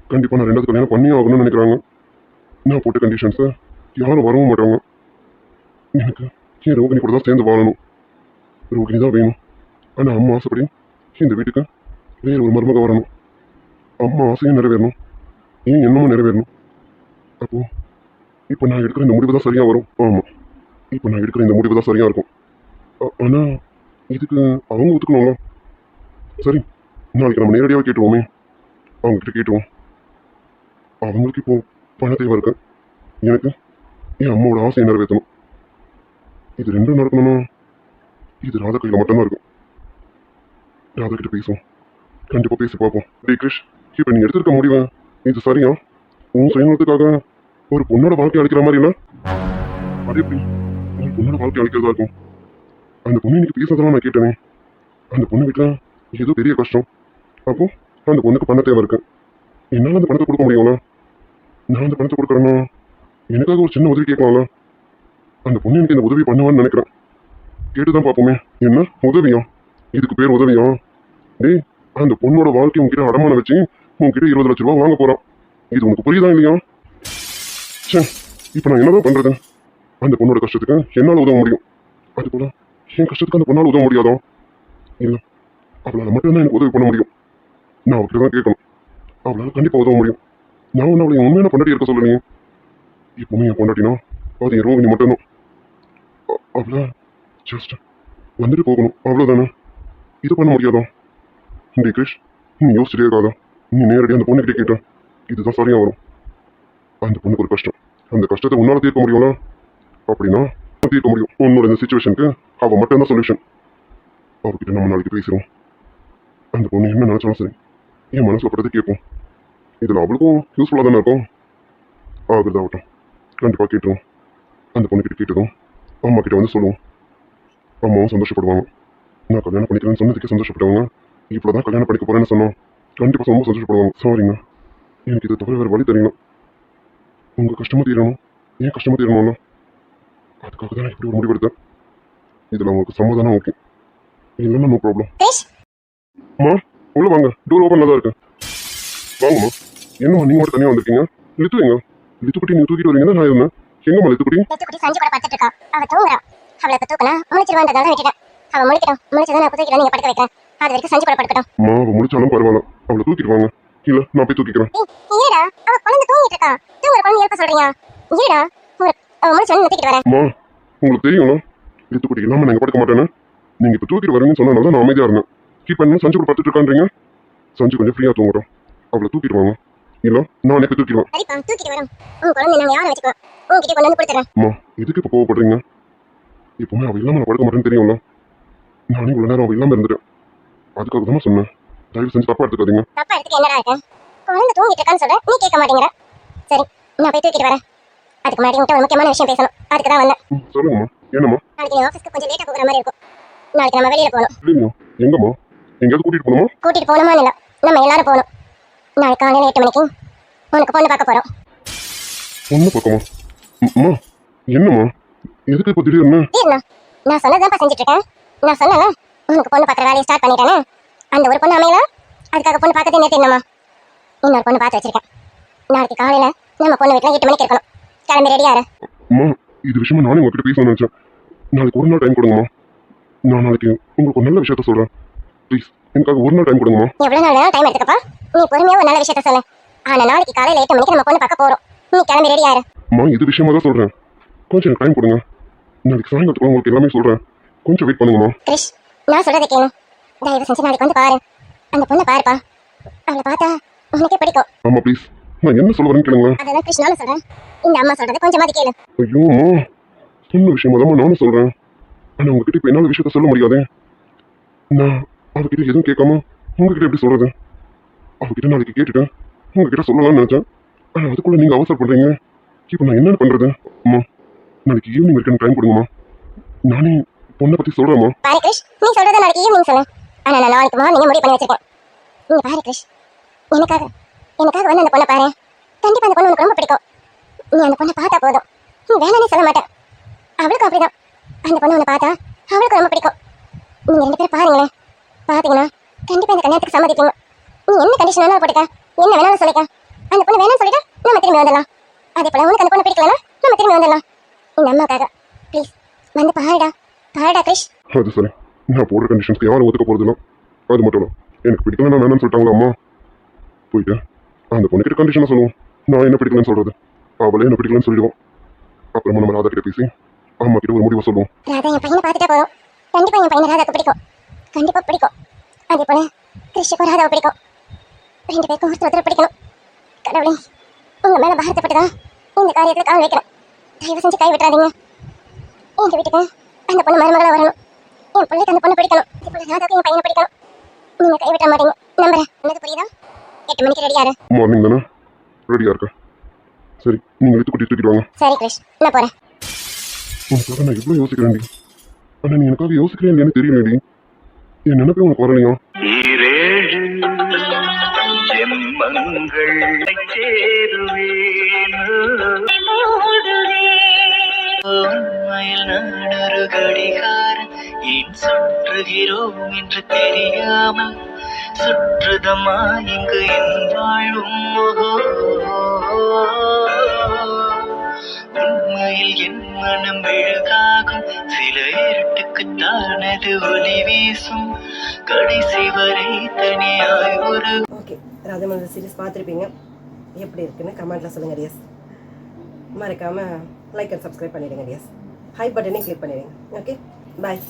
கண்டிப்பாக நான் ரெண்டாவது கல்யாணம் பண்ணியே ஆகணும்னு நினைக்கிறாங்க. நான் போட்ட கண்டிஷன்ஸை யாரும் வரவும் மாட்டாங்க. எனக்கு என் ரோகிணி கூட தான் சேர்ந்து வாழணும். ரோகிணி தான் வேணும். ஆனால் அம்மா ஆசைப்படி இந்த வீட்டுக்கு வேறு ஒரு மருமக வரணும். அம்மா ஆசையும் நிறைவேறணும், ஏன் எண்ணமும் நிறைவேறணும். அப்போது இப்போ நான் எடுக்கிற இந்த முடிவு தான் சரியாக வரும். ஆமாம், இப்போ நான் எடுக்கிற இந்த முடிவு தான் சரியாக இருக்கும். ஆனால் இதுக்கு அவங்க ஒத்துக்கணுங்களா? சரி, நாளைக்கு நம்ம நேரடியாக கேட்டுருவோமே. அவங்ககிட்ட கேட்டுருவோம். அவங்களுக்கு இப்போ பண தேவை இருக்கு, எனக்கு என் அம்மாவோட ஆசையை நிறைவேற்றணும். இது ரெண்டும் நடக்கணும்னா இது ராதா கையில் மட்டும்தான் இருக்கும். ராதா கிட்ட பேசுவோம், கண்டிப்பாக பேசி பார்ப்போம். டே கிரிஷ், இப்போ நீ எடுத்திருக்க முடிவை இது சரியா? உன் சுயநலத்துக்காக ஒரு பொண்ணோட வாழ்க்கை அழிக்கிற மாதிரி இல்லை? அது எப்படி ஒரு பொண்ணோட வாழ்க்கை அழிக்கிறதா இருக்கும்? அந்த பொண்ணு இன்னைக்கு பேசுறதெல்லாம் நான் கேட்டேனே. அந்த பொண்ணு வீட்டில் ஏதோ பெரிய கஷ்டம். அப்போ அந்த பொண்ணுக்கு பண தேவை இருக்கு. என்னால் அந்த பணத்தை கொடுக்க முடியுங்களா? நான் அந்த பணத்தை கொடுக்குறேன்னா எனக்காக ஒரு சின்ன உதவி கேட்கலாம்ல? அந்த பொண்ணு எனக்கு இந்த உதவி பண்ணுவான்னு நினைக்கிறேன். கேட்டுதான் பார்ப்போமே. என்ன உதவியா? இதுக்கு பேர் உதவியா? டேய், அந்த பொண்ணோட வாழ்க்கை உங்ககிட்ட அடமான வச்சு உங்ககிட்ட 20 லட்ச ரூபா வாங்க போறான். இது உனக்கு புரியுதா இல்லையா? சே, இப்போ நான் என்னதான் பண்றது? அந்த பொண்ணோட கஷ்டத்துக்கு என்னால் உதவ முடியும், அதுபோல என் கஷ்டத்துக்கு அந்த பொண்ணால் உதவ முடியாதோ? இல்லை, அவளால் மட்டும்தான் எனக்கு உதவி பண்ண முடியும். நான் அவர்கிட்ட தான் கேட்கணும். அவளால் கண்டிப்பாக உதவ முடியும். நான் ஒன்று அவளை உண்மையான பொண்டாட்டி இருக்க சொல்லலையே. இப்போவுமே என் பொண்டாட்டினா அது என் ரோகிணி மட்டும்தான். அவளை ஜஸ்ட் வந்துட்டு போகணும், அவ்வளோதானே. இது பண்ண முடியாதா? டே கிரிஷ், நீ யோசிச்சுட்டே இருக்காதா? நீ நேரடியாக அந்த பொண்ணுக்கிட்டே கேட்ட இதுதான் சரியாக வரும். அந்த பொண்ணுக்கு ஒரு கஷ்டம், அந்த கஷ்டத்தை உன்னால் தீர்க்க முடியும்ல? அப்படின்னா தீர்க்க முடியும். உன்னோட இந்த சுச்சுவேஷனுக்கு அவள் மட்டும்தான் சொல்யூஷன். அவர்கிட்ட நம்ம நாளைக்கு பேசுகிறோம். அந்த பொண்ணு என்ன நினச்சாலும் சரி, என் மனசில் பட்டதை கேட்போம். இதில் அவளுக்கும் யூஸ்ஃபுல்லாக தானே இருக்கும். ஆகுதாகட்டும், கண்டிப்பாக கேட்டுருவோம். அந்த பொண்ணுக்கிட்ட கேட்டதும் அம்மா கிட்ட வந்து சொல்லுவோம். அம்மாவும் சந்தோஷப்படுவாங்க. நான் கல்யாணம் பண்ணிக்கிறேன்னு சொன்னதுக்கே சந்தோஷப்படுவாங்க. இப்போ தான் கல்யாணம் பண்ணிக்க போகிறேன்னு சொன்னோம், கண்டிப்பாக ரொம்ப சந்தோஷப்படுவாங்க. சாரிங்க, எனக்கு இதை தவிர வேறு வழி தெரியணும். உங்கள் கஷ்டமாக தீரணும், ஏன் கஷ்டமாக தீரணும்ல? அதுக்காக தான் நான் இப்படி ஒரு முடிவெடுத்தேன். இதில் உங்களுக்கு சமாதானம் ஓகே, இல்லைன்னா நோ ப்ராப்ளம். அம்மா உள்ள வாங்க, டோர் ஓப்பனில் தான் இருக்கு. வாங்கம்மா. என்னம்மா நீங்கள் மட்டும் தனியாக வந்திருக்கீங்க? லித்து எங்க? லித்துக்குட்டி நீங்கள் தூக்கிட்டு வரீங்கன்னா நான் இருந்தேன். எங்கம்மா லித்துக்குட்டி? லித்துக்குட்டி சஞ்சு கூட பார்த்துட்டு இருக்கா. அவ தூங்குறா. அவளை இப்போ தூக்கினா முழிச்சிருவான்றதால விட்டுட்டேன். அவள் முழிக்கட்டும், முழிச்சதான் நான் தூக்கிட்டு நீங்கள் படுக்க வைக்கிறேன். அது வரைக்கும் சஞ்சு கூட படுக்கட்டும். அம்மா அவள் முடிச்சாலும் பரவாயில்ல, அவளை தூக்கிட்டு வாங்க. இல்லை நான் போய் தூக்கிக்கிறேன். ஏடா, அவ குழந்தை தூங்கிட்டு இருக்கா. தூங்குற குழந்தை எழுப்ப சொல்றீங்க? ஏடா, அவ முடிச்சு தூக்கிட்டு வரேன். அம்மா உங்களுக்கு தெரியும்ல, லித்துக்குட்டி இல்லாமல் நான் படுக்க மாட்டேன்னு. நீங்கள் இப்போ தூக்கிட்டு வரீங்கன்னு சொன்னனால தான் நான் அமைதியாக இருந்தேன். கீப் பண்ணி சஞ்சு கூட படுத்துட்டு இருக்கான்றீங்க. சஞ்சு கொஞ்சம் ஃப்ரீயாக தூங்குறோம், அவளை தூக்கிட்டு வாங்க. இல்லை நான் எப்போ தூக்கிடுவேன். சரிப்பா, தூக்கிட்டு வரோம். உங்க குழந்தை நாங்கள் யாரை வச்சுக்குவோம்? உங்ககிட்ட கொண்டு வந்து கொடுத்துறேன். அம்மா எதுக்கு இப்போ கோவப்படுறீங்க? இப்போவுமே அவள் இல்லாமல் நான் படுக்க மாட்டேன்னு தெரியும்ல. நானே இவ்வளோ நேரம் அவள் இல்லாமல் இருந்துட்டேன். அதுக்காக தான் சொன்னேன். தயவு செஞ்சு தப்பா எடுத்துக்காதீங்க. தப்பா எடுத்துக்க என்னடா இருக்கு? குழந்தை தூங்கிட்டு இருக்கான்னு சொல்றேன், நீ கேட்க மாட்டேங்கிற. சரி, நான் போய் தூக்கிட்டு வரேன். அதுக்கு முன்னாடி உங்கள்கிட்ட ஒரு முக்கியமான விஷயம் பேசணும், அதுக்கு தான் வந்தேன். சொல்லுங்கம்மா. என்னம்மா? நாளைக்கு நீ ஆஃபீஸ்க்கு கொஞ்சம் லேட்டாக போகிற மாதிரி இருக்கும். நாளைக்கு நம்ம வெளியில் போகணும். இல்லையா? எங்கம்மா? எங்கேயாவது கூட்டிகிட்டு போகணுமா? கூட்டிகிட்டு போகணுமான்னு இல்லை, நம்ம எல்லாரும் போகணும். நாளைக்கு காலையில் 8 மணிக்கு உனக்கு பொண்ணு பார்க்க போகிறோம். பொண்ணு பார்க்கமா? அம்மா என்னம்மா எதுக்கு இப்போ திடீர்னு? தீர்னா, நான் சொன்னதான் செஞ்சுட்டு இருக்கேன். நான் சொன்னேன்ல, உனக்கு பொண்ணு பார்க்குற வேலையை ஸ்டார்ட் பண்ணிட்டேனே. அந்த ஒரு பொண்ணு அமையலாம், அதுக்காக பொண்ணு பார்க்கறதே நிறுத்திடணுமா? இன்னொரு பொண்ணு பார்த்து வச்சிருக்கேன். நாளைக்கு காலையில் நம்ம பொண்ணு வீட்டில் 8 மணிக்கு இருக்கணும். கிளம்பி ரெடியா இரு. அம்மா இது விஷயமா நானே உங்ககிட்ட பேசணும்னு நினச்சேன். நாளைக்கு ஒரு நாள் டைம் கொடுங்கம்மா. நான் நாளைக்கு உங்களுக்கு ஒரு நல்ல விஷயத்த சொல்கிறேன். ப்ளீஸ் எனக்காக ஒரு நாள் டைம் கொடுங்கம்மா. எவ்வளோ நாள் வேணாலும் டைம் எடுத்துக்கப்பா. நீ பொறுமையாக ஒரு நல்ல விஷயத்த சொல்லு. ஆனால் நாளைக்கு காலையில் 8 மணிக்கு நம்ம பொண்ணு பார்க்க போகிறோம். நீ கிளம்பி ரெடியா இரு. அம்மா இது விஷயமா தான் சொல்கிறேன், கொஞ்சம் எனக்கு டைம் கொடுங்க. நாளைக்கு சாயங்காலத்துக்கு உங்களுக்கு எல்லாமே சொல்கிறேன், கொஞ்சம் வெயிட் பண்ணுங்கம்மா. கிரிஷ், நான் சொல்றதை கேளு. தயவு செஞ்சு நாளைக்கு வந்து பாரு. அந்த பொண்ணை பாருப்பா. அவளை பார்த்தா உனக்கே பிடிக்கும். ஆமாம் ப்ளீஸ், நான் என்ன சொல்ல வரேன்னு கேளுங்க. அதான் கிருஷ் நானும் சொல்றேன். இந்த அம்மா சொல்றதை கொஞ்சமாதி கேளு. ஐயோ பொண்ணு விஷயமா தான் நானும் சொல்கிறேன். ஆனால் உங்ககிட்ட இப்போ என்னால் விஷயத்த சொல்ல முடியாதே. நான் அவகிட்ட எதுவும் கேட்காம உங்ககிட்ட எப்படி சொல்கிறது? அவகிட்ட நாளைக்கு கேட்டுட்டேன் உங்ககிட்ட சொல்லலாம்னு நினைச்சேன். ஆனா அதுக்குள்ள நீங்க அவசரப்படுறீங்க. இப்போ நான் என்ன பண்றது? அம்மா நாளைக்கு ஈவினிங் வரைக்கும் டைம் கொடுங்கம்மா. நானே பொண்ணை பத்தி சொல்றேம்மா. பாரு கிருஷ், நீ சொல்றத நாளைக்கு ஈவினிங் சொல்லு. ஆனா நான் நாளைக்கு மார்னிங் முடிவு பண்ணி வச்சிருக்கேன். நீங்க பாரு கிருஷ், எனக்காக வந்து அந்த பொண்ணை பாரு. கண்டிப்பா அந்த பொண்ணு உனக்கு ரொம்ப பிடிக்கும். நீ அந்த பொண்ணை பார்த்தா போதும், நீ வேணானே சொல்ல மாட்டேன். அவளுக்கும் அப்படிதான். அந்த பொண்ணு உன்னை பார்த்தா அவளுக்கு ரொம்ப பிடிக்கும். நீங்க 2 பேரும் பாருங்களேன். பாத்தீங்கன்னா கண்டிப்பா இந்த கல்யாணத்துக்கு சம்மதிப்பீங்க. நீ என்ன கண்டிஷன் வேணாலும் போட்டுக்க, என்ன வேணாலும் சொல்லிக்க. அந்த பொண்ணு வேணாம்னு சொல்லிட்டு நம்ம திரும்பி வந்துடலாம். அதே போல உனக்கு அந்த பொண்ணு பிடிக்கலன்னா நம்ம திரும்பி வந்துடலாம். இந்த அம்மாக்காக ப்ளீஸ் வந்து பாருடா கிருஷ். அது சரி, நான் போடுற கண்டிஷன்ஸ்க்கு யாரும் ஒத்துக்க போறதில்ல. அது மட்டும் இல்லை, எனக்கு பிடிக்கல நான் வேணாம்னு சொல்லிட்டாங்களா அம்மா. போயிட்டு அந்த பொண்ணுக்கிட்ட கண்டிஷனாக சொல்லுவோம். நான் என்ன பிடிக்கலன்னு சொல்றது, அவளே என்ன பிடிக்கலன்னு சொல்லிடுவோம். அப்புறமா நம்ம ராதா கிட்ட பேசி அம்மா கிட்ட ஒரு முடிவை சொல்லுவோம். ராதா என் பையனை பார்த்துட்டா போதும். கண்டிப்பா என் பையனை ராதாக்கு பிடிக்கும். கண்டிப்பா பிடிக்கும். அதே போல கிருஷ்ணுக்கும் ராதாவை பிடிக்கும். 2 பேருக்கும் ஒருத்தர் பிடிக்கணும். கடவுளே, உங்க மேல பாரத்தப்பட்டுதான் இந்த காரியத்துல கால் வைக்கிறேன். தயவு செஞ்சு கை விட்டுறாதீங்க. எங்க வீட்டுக்கு அந்த பொண்ணு மருமகளா வரணும். என் பிள்ளைக்கு அந்த பொண்ணு பிடிக்கணும். இதே போல ராதாவுக்கு என் பையனை பிடிக்கணும். நீங்க கை விட்ட மாட்டீங்க, நம்புறேன். என்னது புரியுதா? 8 மணிக்கு ரெடியா இரு. மார்னிங் தானே ரெடியாக இருக்கேன். சரி, நீங்கள் எடுத்து தூக்கிட்டு வாங்க. சரி கிருஷ், நான் போறேன். உனக்காக நான் எவ்வளோ யோசிக்கிறேன்டி. ஆனால் நீ எனக்காக யோசிக்கிறேன் இல்லையான்னு தெரியலடி. என் நினைப்பே உனக்கு வரலையா? ஈரேழு ஜென்மங்கள் சேருவேன். உண்மையில் நான் ஒரு கடிகாரம், ஏன் சுற்றுகிறோம் என்று தெரியாமல் சுற்றுதமா இங்கு என் வாழும். உண்மையில் என் மனம் மெழுகாகும், சில இருட்டுக்கு தானது ஒளி வீசும், கடைசி வரை தனியாய் ஒரு. ஓகே, ராஜமலர் சீரிஸ் பார்த்துருப்பீங்க. எப்படி இருக்குன்னு கமெண்ட்டில் சொல்லுங்கள் டியர்ஸ். மறக்காமல் லைக் அண்ட் சப்ஸ்கிரைப் பண்ணிடுங்க டியர்ஸ். ஹை பட்டனையும் கிளிக் பண்ணிடுங்க. ஓகே, பாய்.